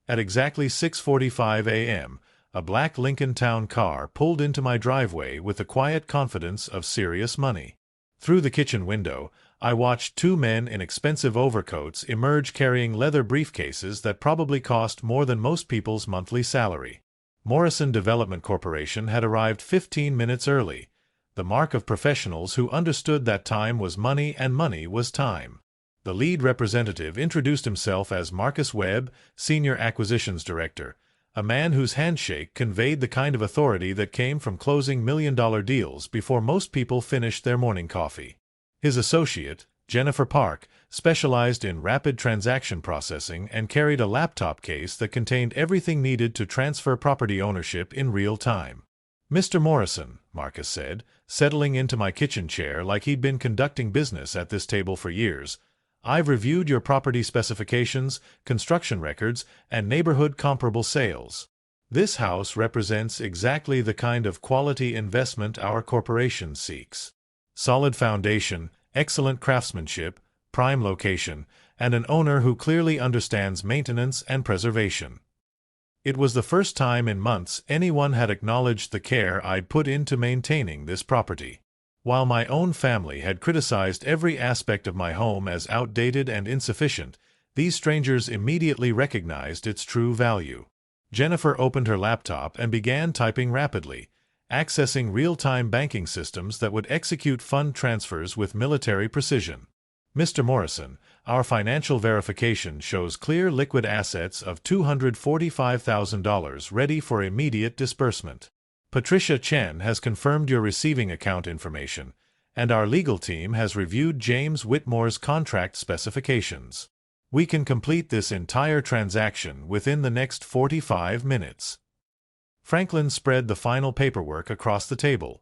At exactly 6:45 a.m., a black Lincoln Town car pulled into my driveway with the quiet confidence of serious money. Through the kitchen window, I watched 2 men in expensive overcoats emerge carrying leather briefcases that probably cost more than most people's monthly salary. Morrison Development Corporation had arrived 15 minutes early, the mark of professionals who understood that time was money and money was time. The lead representative introduced himself as Marcus Webb, Senior Acquisitions Director, a man whose handshake conveyed the kind of authority that came from closing million-dollar deals before most people finished their morning coffee. His associate, Jennifer Park, specialized in rapid transaction processing and carried a laptop case that contained everything needed to transfer property ownership in real time. "Mr. Morrison," Marcus said, settling into my kitchen chair like he'd been conducting business at this table for years, "I've reviewed your property specifications, construction records, and neighborhood comparable sales. This house represents exactly the kind of quality investment our corporation seeks. Solid foundation, excellent craftsmanship, prime location, and an owner who clearly understands maintenance and preservation. It was the first time in months anyone had acknowledged the care I'd put into maintaining this property. While my own family had criticized every aspect of my home as outdated and insufficient, these strangers immediately recognized its true value. Jennifer opened her laptop and began typing rapidly, accessing real-time banking systems that would execute fund transfers with military precision. Mr. Morrison, our financial verification shows clear liquid assets of $245,000 ready for immediate disbursement. Patricia Chen has confirmed your receiving account information, and our legal team has reviewed James Whitmore's contract specifications. We can complete this entire transaction within the next 45 minutes. Franklin spread the final paperwork across the table.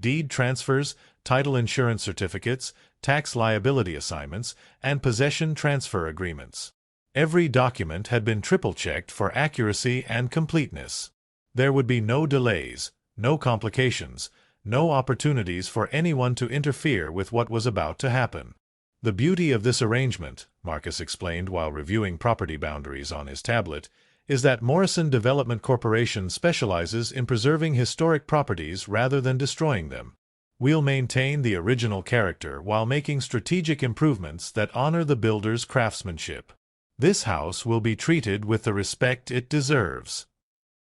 Deed transfers, title insurance certificates, tax liability assignments, and possession transfer agreements. Every document had been triple-checked for accuracy and completeness. There would be no delays, no complications, no opportunities for anyone to interfere with what was about to happen. The beauty of this arrangement, Marcus explained while reviewing property boundaries on his tablet, is that Morrison Development Corporation specializes in preserving historic properties rather than destroying them. We'll maintain the original character while making strategic improvements that honor the builder's craftsmanship. This house will be treated with the respect it deserves.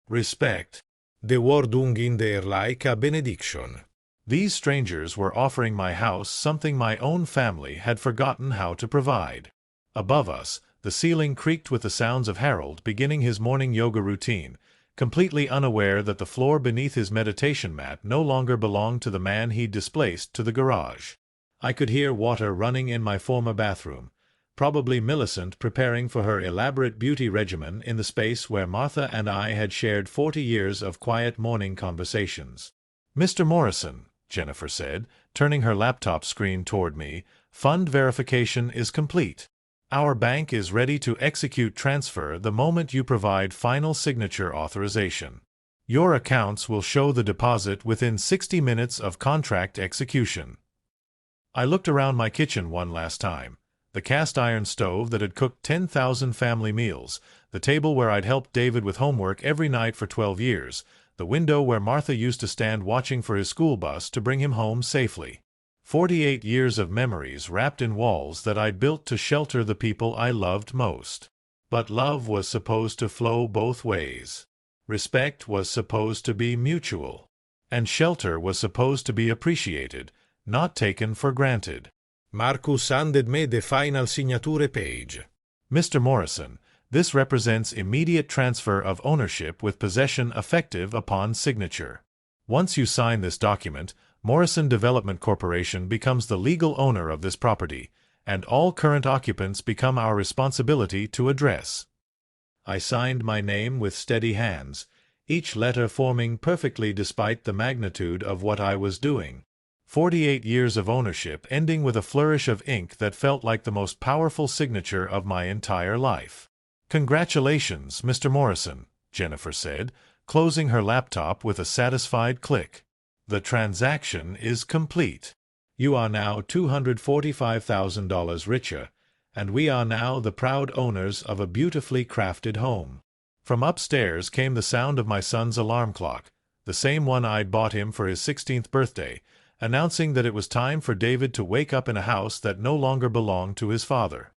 Respect. The word in der like a benediction. These strangers were offering my house something my own family had forgotten how to provide. Above us, the ceiling creaked with the sounds of Harold beginning his morning yoga routine, completely unaware that the floor beneath his meditation mat no longer belonged to the man he'd displaced to the garage. I could hear water running in my former bathroom, probably Millicent preparing for her elaborate beauty regimen in the space where Martha and I had shared 40 years of quiet morning conversations. "Mr. Morrison," Jennifer said, turning her laptop screen toward me, "fund verification is complete. Our bank is ready to execute transfer the moment you provide final signature authorization. Your accounts will show the deposit within 60 minutes of contract execution." I looked around my kitchen one last time. The cast-iron stove that had cooked 10,000 family meals, the table where I'd helped David with homework every night for 12 years, the window where Martha used to stand watching for his school bus to bring him home safely. 48 years of memories wrapped in walls that I'd built to shelter the people I loved most. But love was supposed to flow both ways. Respect was supposed to be mutual. And shelter was supposed to be appreciated, not taken for granted. Marcus handed me the final signature page. "Mr. Morrison, this represents immediate transfer of ownership with possession effective upon signature. Once you sign this document, Morrison Development Corporation becomes the legal owner of this property, and all current occupants become our responsibility to address." I signed my name with steady hands, each letter forming perfectly despite the magnitude of what I was doing. 48 years of ownership ending with a flourish of ink that felt like the most powerful signature of my entire life. "Congratulations, Mr. Morrison," Jennifer said, closing her laptop with a satisfied click. "The transaction is complete. You are now $245,000 richer, and we are now the proud owners of a beautifully crafted home." From upstairs came the sound of my son's alarm clock, the same one I'd bought him for his 16th birthday, announcing that it was time for David to wake up in a house that no longer belonged to his father.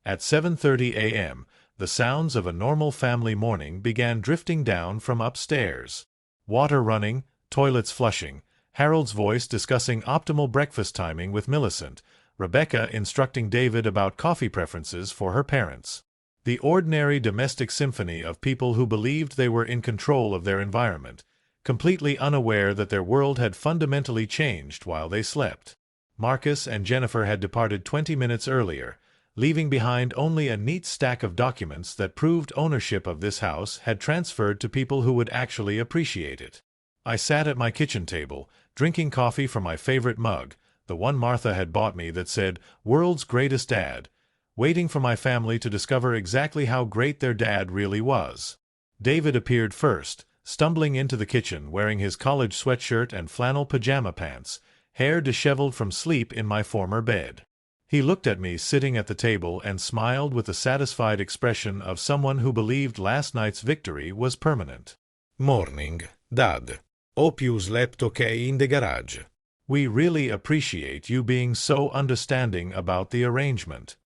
At 7:30 a.m., the sounds of a normal family morning began drifting down from upstairs. Water running, toilets flushing, Harold's voice discussing optimal breakfast timing with Millicent, Rebecca instructing David about coffee preferences for her parents. The ordinary domestic symphony of people who believed they were in control of their environment, completely unaware that their world had fundamentally changed while they slept. Marcus and Jennifer had departed 20 minutes earlier, leaving behind only a neat stack of documents that proved ownership of this house had transferred to people who would actually appreciate it. I sat at my kitchen table, drinking coffee from my favorite mug, the one Martha had bought me that said, "World's Greatest Dad," waiting for my family to discover exactly how great their dad really was. David appeared first, stumbling into the kitchen wearing his college sweatshirt and flannel pajama pants, hair disheveled from sleep in my former bed. He looked at me sitting at the table and smiled with the satisfied expression of someone who believed last night's victory was permanent. Morning, Dad. Hope you slept okay in the garage. We really appreciate you being so understanding about the arrangement.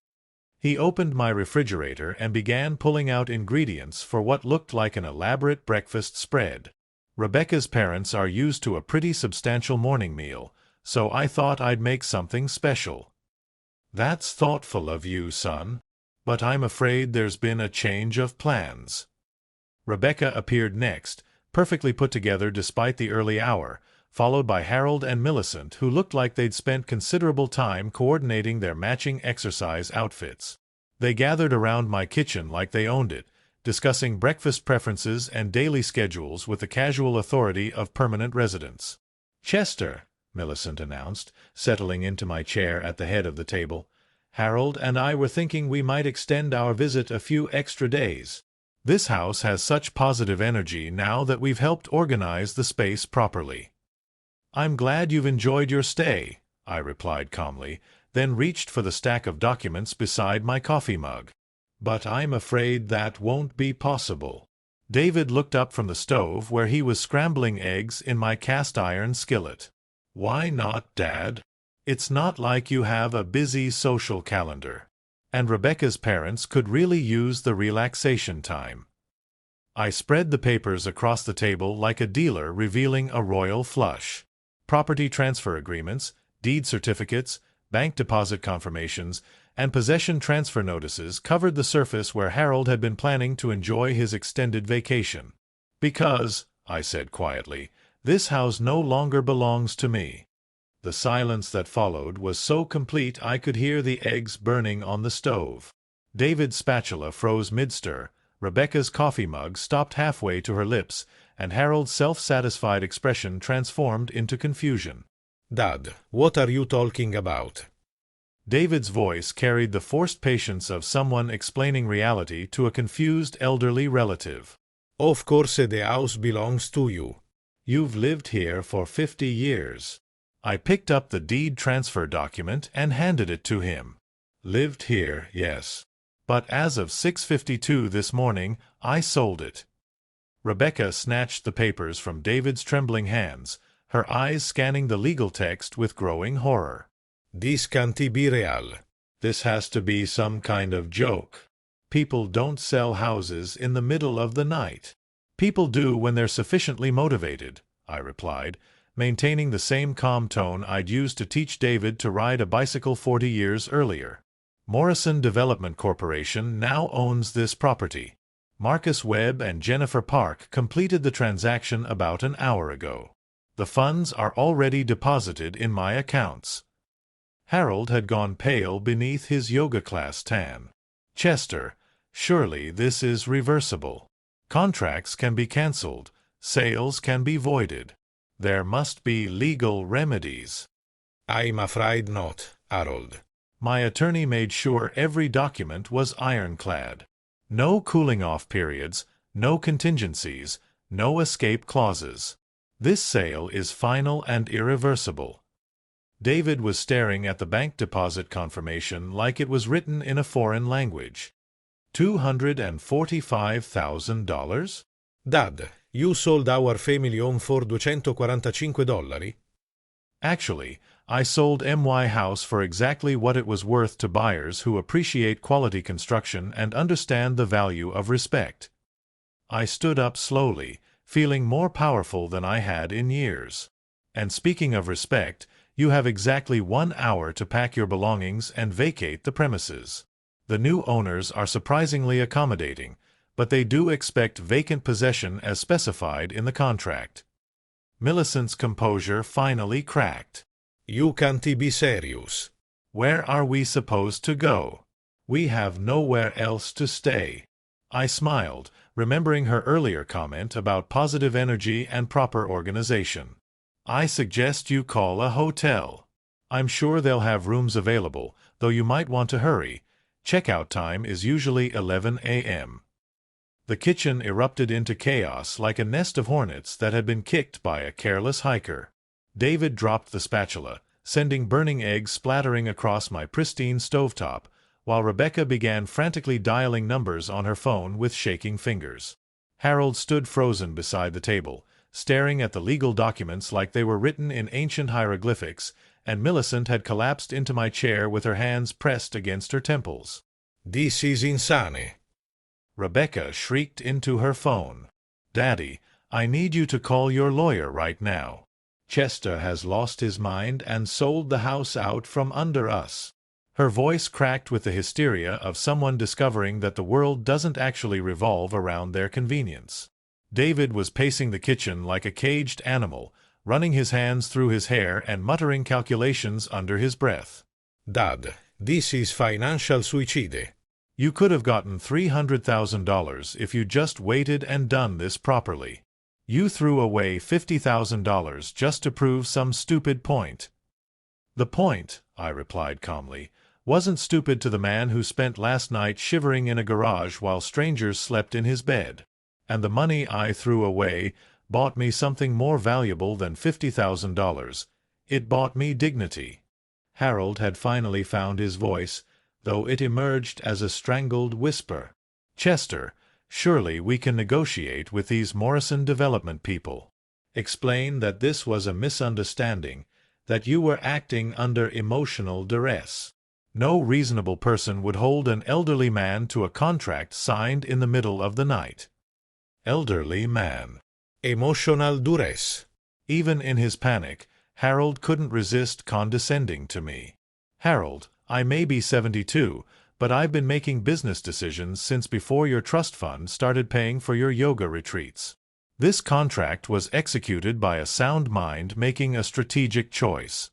He opened my refrigerator and began pulling out ingredients for what looked like an elaborate breakfast spread. Rebecca's parents are used to a pretty substantial morning meal, so I thought I'd make something special. That's thoughtful of you, son. But I'm afraid there's been a change of plans. Rebecca appeared next, perfectly put together despite the early hour, followed by Harold and Millicent, who looked like they'd spent considerable time coordinating their matching exercise outfits. They gathered around my kitchen like they owned it, discussing breakfast preferences and daily schedules with the casual authority of permanent residents. "Chester," Millicent announced, settling into my chair at the head of the table, "Harold and I were thinking we might extend our visit a few extra days. This house has such positive energy now that we've helped organize the space properly." "I'm glad you've enjoyed your stay," I replied calmly, then reached for the stack of documents beside my coffee mug. "But I'm afraid that won't be possible." David looked up from the stove where he was scrambling eggs in my cast-iron skillet. "Why not, Dad? It's not like you have a busy social calendar. And Rebecca's parents could really use the relaxation time." I spread the papers across the table like a dealer revealing a royal flush. Property transfer agreements, deed certificates, bank deposit confirmations, and possession transfer notices covered the surface where Harold had been planning to enjoy his extended vacation. "Because," I said quietly, "this house no longer belongs to me." The silence that followed was so complete I could hear the eggs burning on the stove. David's spatula froze mid-stir, Rebecca's coffee mug stopped halfway to her lips, and Harold's self-satisfied expression transformed into confusion. "Dad, what are you talking about?" David's voice carried the forced patience of someone explaining reality to a confused elderly relative. "Of course the house belongs to you. You've lived here for 50 years. I picked up the deed transfer document and handed it to him. "Lived here, yes. But as of 6:52 this morning, I sold it." Rebecca snatched the papers from David's trembling hands, her eyes scanning the legal text with growing horror. "This can't be real. This has to be some kind of joke. People don't sell houses in the middle of the night." "People do when they're sufficiently motivated," I replied, maintaining the same calm tone I'd used to teach David to ride a bicycle 40 years earlier. "Morrison Development Corporation now owns this property. Marcus Webb and Jennifer Park completed the transaction about an hour ago. The funds are already deposited in my accounts." Harold had gone pale beneath his yoga class tan. "Chester, surely this is reversible. Contracts can be cancelled. Sales can be voided. There must be legal remedies." "I'm afraid not, Harold." My attorney made sure every document was ironclad. No cooling-off periods, no contingencies, no escape clauses. This sale is final and irreversible. David was staring at the bank deposit confirmation like it was written in a foreign language. $245,000? "Dad, you sold our family home for $245? Actually, I sold MY House for exactly what it was worth to buyers who appreciate quality construction and understand the value of respect. I stood up slowly, feeling more powerful than I had in years. "And speaking of respect, you have exactly 1 hour to pack your belongings and vacate the premises. The new owners are surprisingly accommodating, but they do expect vacant possession as specified in the contract." Millicent's composure finally cracked. "You can't be serious." "Where are we supposed to go? We have nowhere else to stay." I smiled, remembering her earlier comment about positive energy and proper organization. "I suggest you call a hotel. I'm sure they'll have rooms available, though you might want to hurry. Checkout time is usually 11 a.m. The kitchen erupted into chaos like a nest of hornets that had been kicked by a careless hiker. David dropped the spatula, sending burning eggs splattering across my pristine stovetop, while Rebecca began frantically dialing numbers on her phone with shaking fingers. Harold stood frozen beside the table, staring at the legal documents like they were written in ancient hieroglyphics, and Millicent had collapsed into my chair with her hands pressed against her temples. This is insane. Rebecca shrieked into her phone. Daddy, I need you to call your lawyer right now. Chester has lost his mind and sold the house out from under us. Her voice cracked with the hysteria of someone discovering that the world doesn't actually revolve around their convenience. David was pacing the kitchen like a caged animal, running his hands through his hair and muttering calculations under his breath. Dad, this is financial suicide. You could have gotten $300,000 if you just waited and done this properly. You threw away $50,000 just to prove some stupid point. The point, I replied calmly, wasn't stupid to the man who spent last night shivering in a garage while strangers slept in his bed. And the money I threw away bought me something more valuable than $50,000. It bought me dignity. Harold had finally found his voice, though it emerged as a strangled whisper. Chester, surely we can negotiate with these Morrison development people. Explain that this was a misunderstanding, that you were acting under emotional duress. No reasonable person would hold an elderly man to a contract signed in the middle of the night. Elderly man. Emotional duress. Even in his panic, Harold couldn't resist condescending to me. Harold, I may be 72, but I've been making business decisions since before your trust fund started paying for your yoga retreats. This contract was executed by a sound mind making a strategic choice.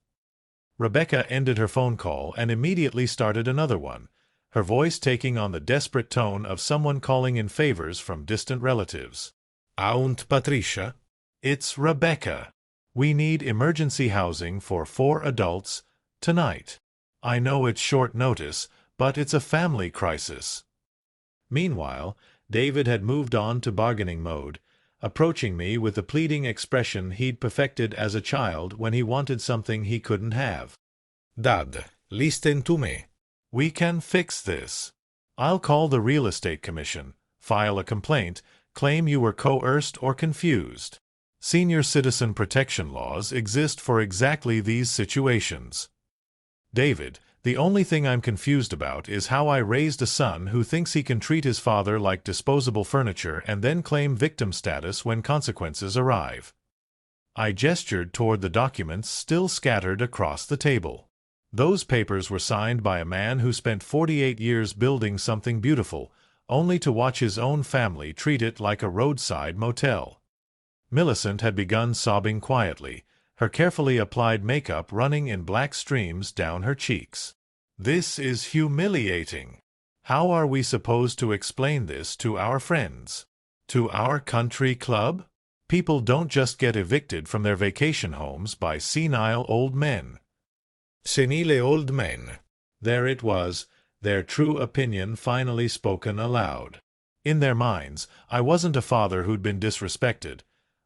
Rebecca ended her phone call and immediately started another one, her voice taking on the desperate tone of someone calling in favors from distant relatives. Aunt Patricia? It's Rebecca. We need emergency housing for 4 adults tonight. I know it's short notice, but it's a family crisis. Meanwhile, David had moved on to bargaining mode, approaching me with the pleading expression he'd perfected as a child when he wanted something he couldn't have. Dad, listen to me. We can fix this. I'll call the real estate commission, file a complaint, claim you were coerced or confused. Senior citizen protection laws exist for exactly these situations. David, the only thing I'm confused about is how I raised a son who thinks he can treat his father like disposable furniture and then claim victim status when consequences arrive. I gestured toward the documents still scattered across the table. Those papers were signed by a man who spent 48 years building something beautiful, only to watch his own family treat it like a roadside motel. Millicent had begun sobbing quietly, her carefully applied makeup running in black streams down her cheeks. This is humiliating. How are we supposed to explain this to our friends? To our country club? People don't just get evicted from their vacation homes by senile old men. Senile old men. There it was, their true opinion finally spoken aloud. In their minds, I wasn't a father who'd been disrespected.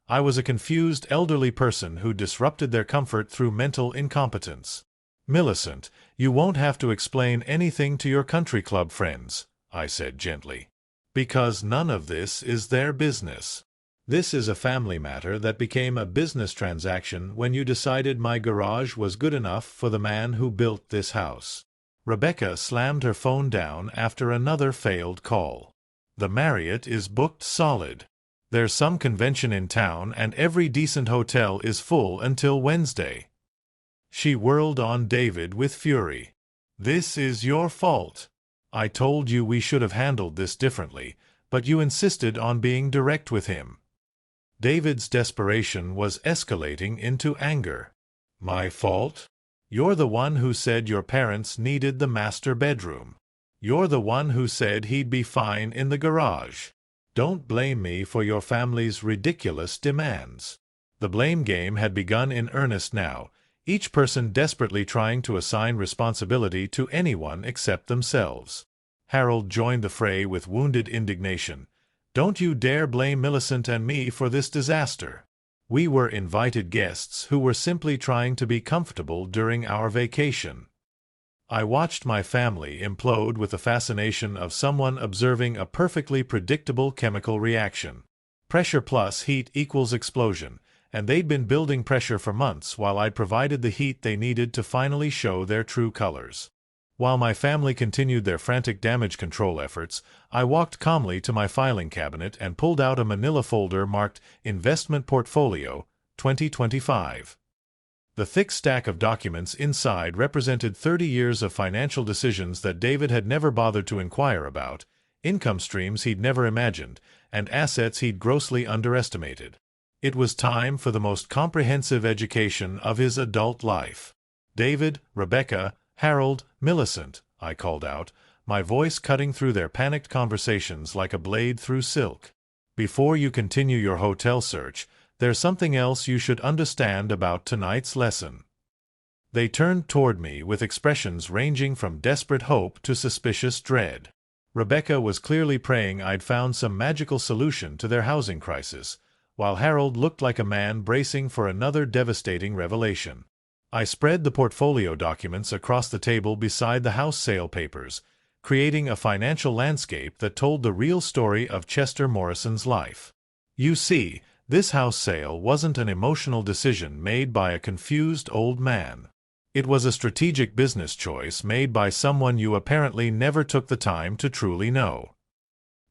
I was a confused elderly person who disrupted their comfort through mental incompetence. Millicent, you won't have to explain anything to your country club friends, I said gently. Because none of this is their business. This is a family matter that became a business transaction when you decided my garage was good enough for the man who built this house. Rebecca slammed her phone down after another failed call. The Marriott is booked solid. There's some convention in town and every decent hotel is full until Wednesday. She whirled on David with fury. This is your fault. I told you we should have handled this differently, but you insisted on being direct with him. David's desperation was escalating into anger. My fault? You're the one who said your parents needed the master bedroom. You're the one who said he'd be fine in the garage. Don't blame me for your family's ridiculous demands. The blame game had begun in earnest now, each person desperately trying to assign responsibility to anyone except themselves. Harold joined the fray with wounded indignation. Don't you dare blame Millicent and me for this disaster. We were invited guests who were simply trying to be comfortable during our vacation. I watched my family implode with the fascination of someone observing a perfectly predictable chemical reaction. Pressure plus heat equals explosion, and they'd been building pressure for months while I'd provided the heat they needed to finally show their true colors. While my family continued their frantic damage control efforts, I walked calmly to my filing cabinet and pulled out a manila folder marked Investment Portfolio 2025. The thick stack of documents inside represented 30 years of financial decisions that David had never bothered to inquire about, income streams he'd never imagined, and assets he'd grossly underestimated. It was time for the most comprehensive education of his adult life. "David, Rebecca, Harold, Millicent," I called out, my voice cutting through their panicked conversations like a blade through silk. "Before you continue your hotel search, there's something else you should understand about tonight's lesson." They turned toward me with expressions ranging from desperate hope to suspicious dread. Rebecca was clearly praying I'd found some magical solution to their housing crisis, while Harold looked like a man bracing for another devastating revelation. I spread the portfolio documents across the table beside the house sale papers, creating a financial landscape that told the real story of Chester Morrison's life. You see, this house sale wasn't an emotional decision made by a confused old man. It was a strategic business choice made by someone you apparently never took the time to truly know.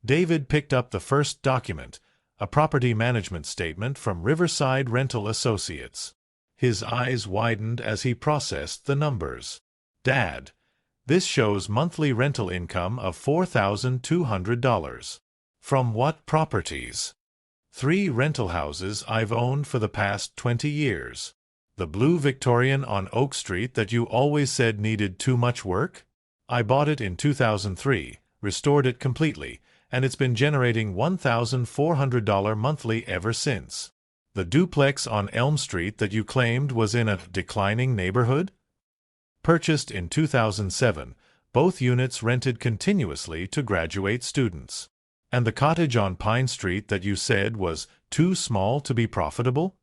David picked up the first document, a property management statement from Riverside Rental Associates. His eyes widened as he processed the numbers. "Dad, this shows monthly rental income of $4,200. From what properties?" "3 rental houses I've owned for the past 20 years. The blue Victorian on Oak Street that you always said needed too much work? I bought it in 2003, restored it completely, and it's been generating $1,400 monthly ever since. The duplex on Elm Street that you claimed was in a declining neighborhood? Purchased in 2007, both units rented continuously to graduate students. And the cottage on Pine Street that you said was too small to be profitable?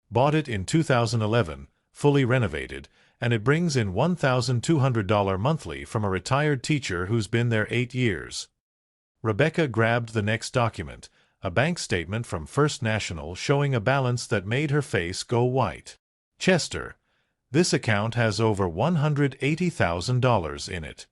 Bought it in 2011, fully renovated, and it brings in $1,200 monthly from a retired teacher who's been there 8 years. Rebecca grabbed the next document, a bank statement from First National showing a balance that made her face go white. "Chester, this account has over $180,000 in it."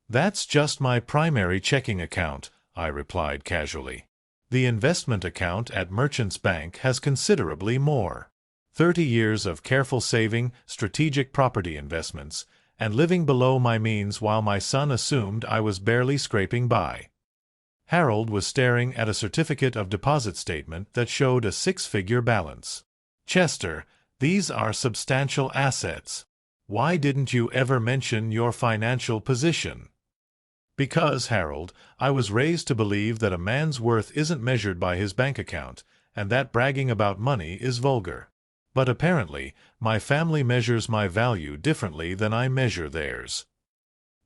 "That's just my primary checking account," I replied casually. "The investment account at Merchants Bank has considerably more. 30 years of careful saving, strategic property investments, and living below my means while my son assumed I was barely scraping by." Harold was staring at a certificate of deposit statement that showed a 6-figure balance. "Chester, these are substantial assets. Why didn't you ever mention your financial position?" "Because, Harold, I was raised to believe that a man's worth isn't measured by his bank account, and that bragging about money is vulgar. But apparently, my family measures my value differently than I measure theirs."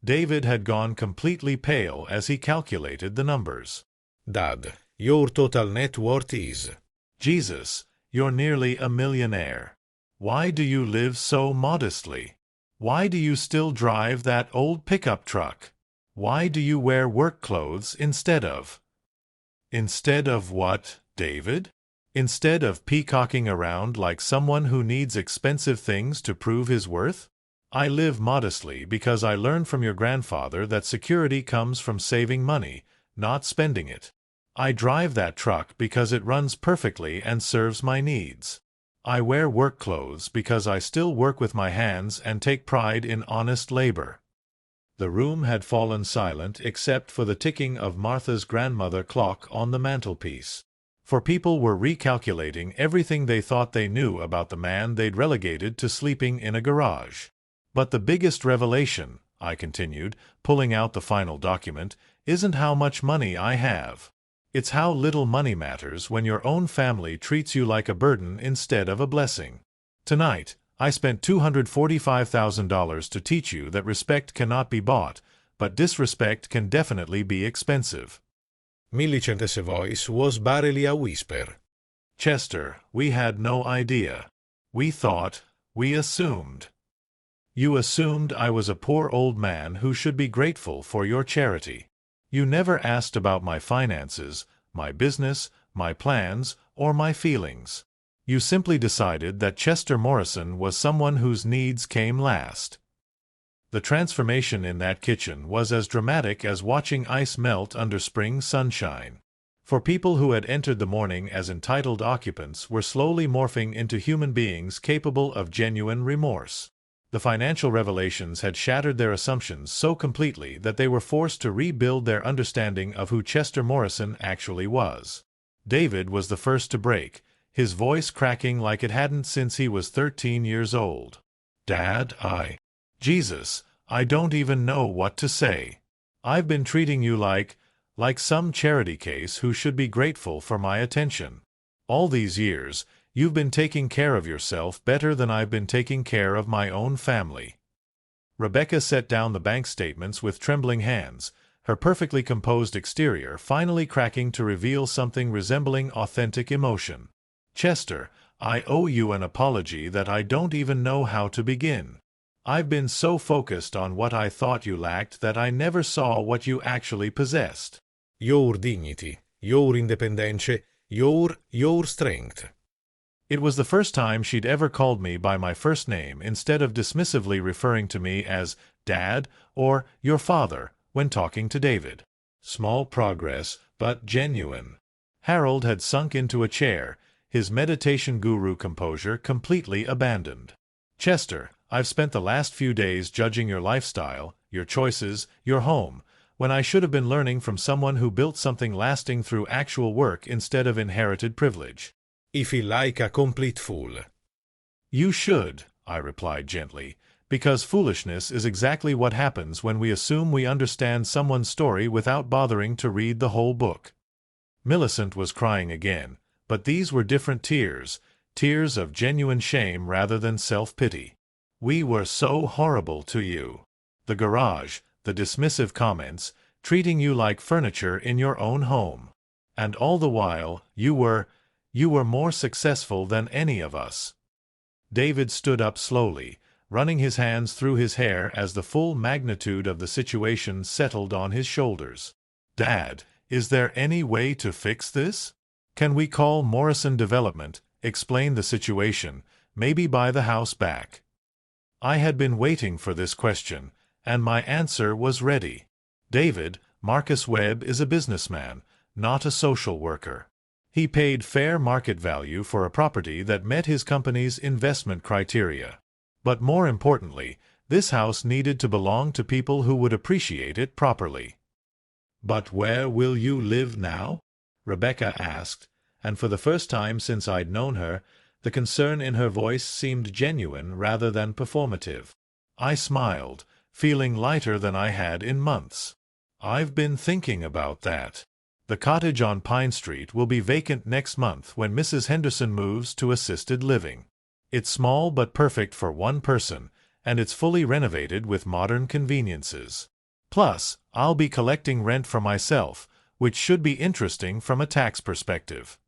David had gone completely pale as he calculated the numbers. "Dad, your total net worth is—" "Jesus, you're nearly a millionaire. Why do you live so modestly? Why do you still drive that old pickup truck? Why do you wear work clothes instead of—" "Instead of what, David? Instead of peacocking around like someone who needs expensive things to prove his worth? I live modestly because I learned from your grandfather that security comes from saving money, not spending it. I drive that truck because it runs perfectly and serves my needs. I wear work clothes because I still work with my hands and take pride in honest labor." The room had fallen silent except for the ticking of Martha's grandmother clock on the mantelpiece. For people were recalculating everything they thought they knew about the man they'd relegated to sleeping in a garage. "But the biggest revelation," I continued, pulling out the final document, "isn't how much money I have. It's how little money matters when your own family treats you like a burden instead of a blessing. Tonight, I spent $245,000 to teach you that respect cannot be bought, but disrespect can definitely be expensive." Millicent's voice was barely a whisper. Chester, we had no idea. We thought, we assumed. You assumed I was a poor old man who should be grateful for your charity. You never asked about my finances, my business, my plans, or my feelings. You simply decided that Chester Morrison was someone whose needs came last. The transformation in that kitchen was as dramatic as watching ice melt under spring sunshine. For people who had entered the morning as entitled occupants were slowly morphing into human beings capable of genuine remorse. The financial revelations had shattered their assumptions so completely that they were forced to rebuild their understanding of who Chester Morrison actually was. David was the first to break, his voice cracking like it hadn't since he was 13 years old. Dad, Jesus, I don't even know what to say. I've been treating you like some charity case who should be grateful for my attention. All these years, you've been taking care of yourself better than I've been taking care of my own family. Rebecca set down the bank statements with trembling hands, her perfectly composed exterior finally cracking to reveal something resembling authentic emotion. Chester, I owe you an apology that I don't even know how to begin. I've been so focused on what I thought you lacked that I never saw what you actually possessed. Your dignity, your independence, your strength. It was the first time she'd ever called me by my first name instead of dismissively referring to me as Dad or your father when talking to David. Small progress, but genuine. Harold had sunk into a chair, his meditation guru composure completely abandoned. Chester, I've spent the last few days judging your lifestyle, your choices, your home, when I should have been learning from someone who built something lasting through actual work instead of inherited privilege. I feel like a complete fool. You should, I replied gently, because foolishness is exactly what happens when we assume we understand someone's story without bothering to read the whole book. Millicent was crying again, but these were different tears, tears of genuine shame rather than self-pity. We were so horrible to you. The garage, the dismissive comments, treating you like furniture in your own home. And all the while, you were more successful than any of us. David stood up slowly, running his hands through his hair as the full magnitude of the situation settled on his shoulders. Dad, is there any way to fix this? Can we call Morrison Development, explain the situation, maybe buy the house back? I had been waiting for this question, and my answer was ready. David, Marcus Webb is a businessman, not a social worker. He paid fair market value for a property that met his company's investment criteria. But more importantly, this house needed to belong to people who would appreciate it properly. But where will you live now? Rebecca asked, and for the first time since I'd known her, the concern in her voice seemed genuine rather than performative. I smiled, feeling lighter than I had in months. I've been thinking about that. The cottage on Pine Street will be vacant next month when Mrs. Henderson moves to assisted living. It's small but perfect for one person, and it's fully renovated with modern conveniences. Plus, I'll be collecting rent for myself, which should be interesting from a tax perspective.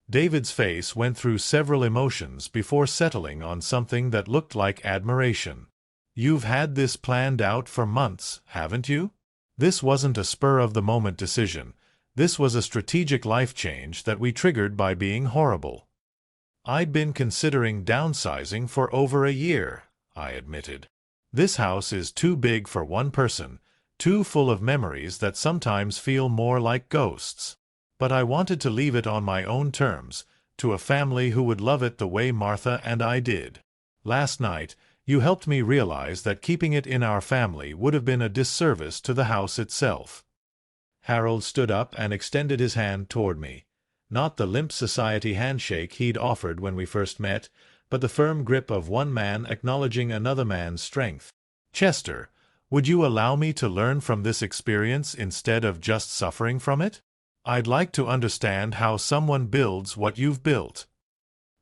David's face went through several emotions before settling on something that looked like admiration. You've had this planned out for months, haven't you? This wasn't a spur-of-the-moment decision. This was a strategic life change that we triggered by being horrible. I'd been considering downsizing for over a year, I admitted. This house is too big for one person, too full of memories that sometimes feel more like ghosts. But I wanted to leave it on my own terms, to a family who would love it the way Martha and I did. Last night, you helped me realize that keeping it in our family would have been a disservice to the house itself. Harold stood up and extended his hand toward me. Not the limp society handshake he'd offered when we first met, but the firm grip of one man acknowledging another man's strength. Chester, would you allow me to learn from this experience instead of just suffering from it? I'd like to understand how someone builds what you've built.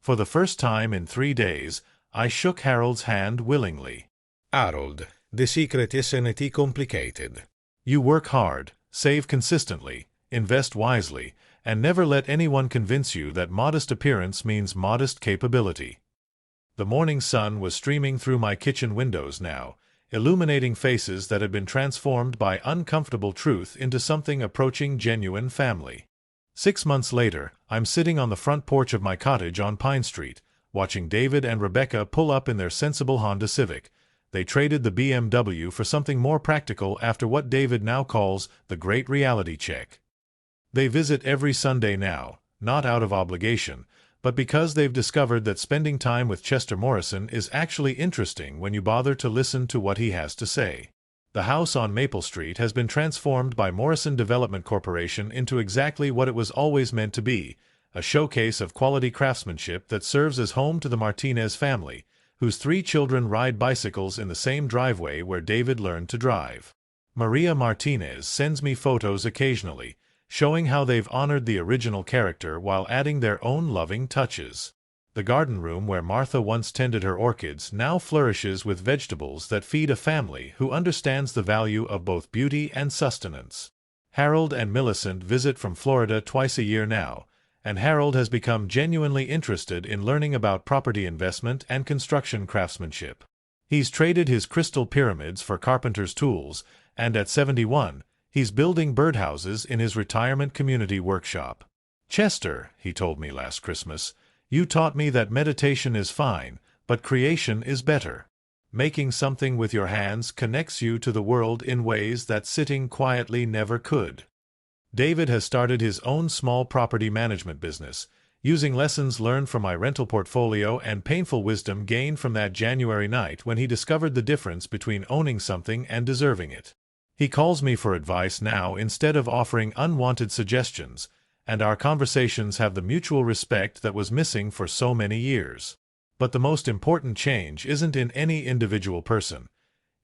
For the first time in 3 days, I shook Harold's hand willingly. Harold, the secret isn't complicated. You work hard, save consistently, invest wisely, and never let anyone convince you that modest appearance means modest capability. The morning sun was streaming through my kitchen windows now, illuminating faces that had been transformed by uncomfortable truth into something approaching genuine family. 6 months later, I'm sitting on the front porch of my cottage on Pine Street, watching David and Rebecca pull up in their sensible Honda Civic. They traded the BMW for something more practical after what David now calls the great reality check. They visit every Sunday now, not out of obligation, but because they've discovered that spending time with Chester Morrison is actually interesting when you bother to listen to what he has to say. The house on Maple Street has been transformed by Morrison Development Corporation into exactly what it was always meant to be, a showcase of quality craftsmanship that serves as home to the Martinez family, whose 3 children ride bicycles in the same driveway where David learned to drive. Maria Martinez sends me photos occasionally, showing how they've honored the original character while adding their own loving touches. The garden room where Martha once tended her orchids now flourishes with vegetables that feed a family who understands the value of both beauty and sustenance. Harold and Millicent visit from Florida twice a year now, and Harold has become genuinely interested in learning about property investment and construction craftsmanship. He's traded his crystal pyramids for carpenter's tools, and at 71, he's building birdhouses in his retirement community workshop. "Chester," he told me last Christmas, "you taught me that meditation is fine, but creation is better. Making something with your hands connects you to the world in ways that sitting quietly never could." David has started his own small property management business, using lessons learned from my rental portfolio and painful wisdom gained from that January night when he discovered the difference between owning something and deserving it. He calls me for advice now instead of offering unwanted suggestions, and our conversations have the mutual respect that was missing for so many years. But the most important change isn't in any individual person.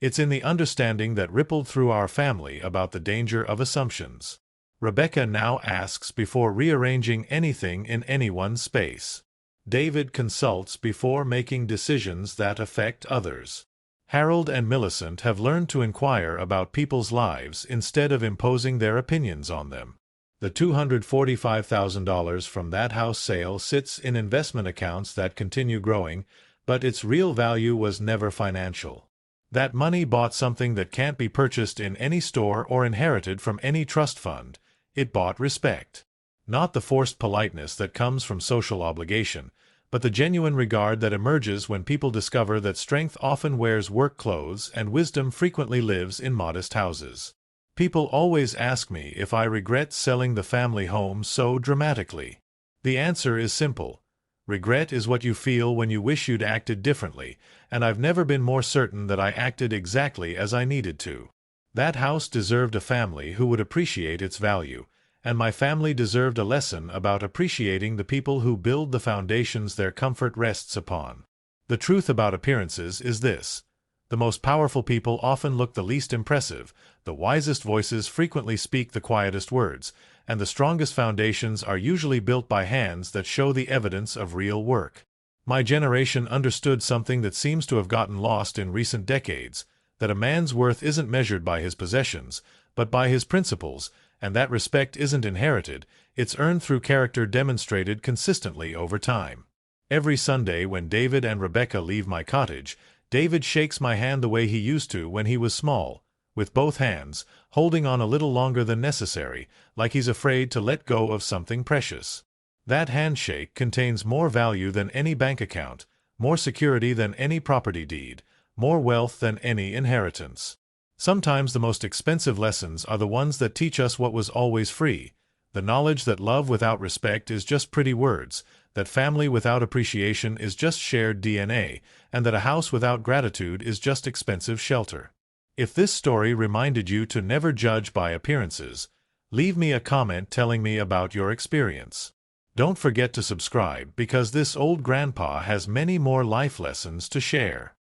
It's in the understanding that rippled through our family about the danger of assumptions. Rebecca now asks before rearranging anything in anyone's space. David consults before making decisions that affect others. Harold and Millicent have learned to inquire about people's lives instead of imposing their opinions on them. The $245,000 from that house sale sits in investment accounts that continue growing, but its real value was never financial. That money bought something that can't be purchased in any store or inherited from any trust fund. It bought respect. Not the forced politeness that comes from social obligation, but the genuine regard that emerges when people discover that strength often wears work clothes and wisdom frequently lives in modest houses. People always ask me if I regret selling the family home so dramatically. The answer is simple. Regret is what you feel when you wish you'd acted differently, and I've never been more certain that I acted exactly as I needed to. That house deserved a family who would appreciate its value, and my family deserved a lesson about appreciating the people who build the foundations their comfort rests upon. The truth about appearances is this. The most powerful people often look the least impressive, the wisest voices frequently speak the quietest words, and the strongest foundations are usually built by hands that show the evidence of real work. My generation understood something that seems to have gotten lost in recent decades, that a man's worth isn't measured by his possessions, but by his principles, and that respect isn't inherited, it's earned through character demonstrated consistently over time. Every Sunday when David and Rebecca leave my cottage, David shakes my hand the way he used to when he was small, with both hands, holding on a little longer than necessary, like he's afraid to let go of something precious. That handshake contains more value than any bank account, more security than any property deed, more wealth than any inheritance. Sometimes the most expensive lessons are the ones that teach us what was always free, the knowledge that love without respect is just pretty words, that family without appreciation is just shared DNA, and that a house without gratitude is just expensive shelter. If this story reminded you to never judge by appearances, leave me a comment telling me about your experience. Don't forget to subscribe because this old grandpa has many more life lessons to share.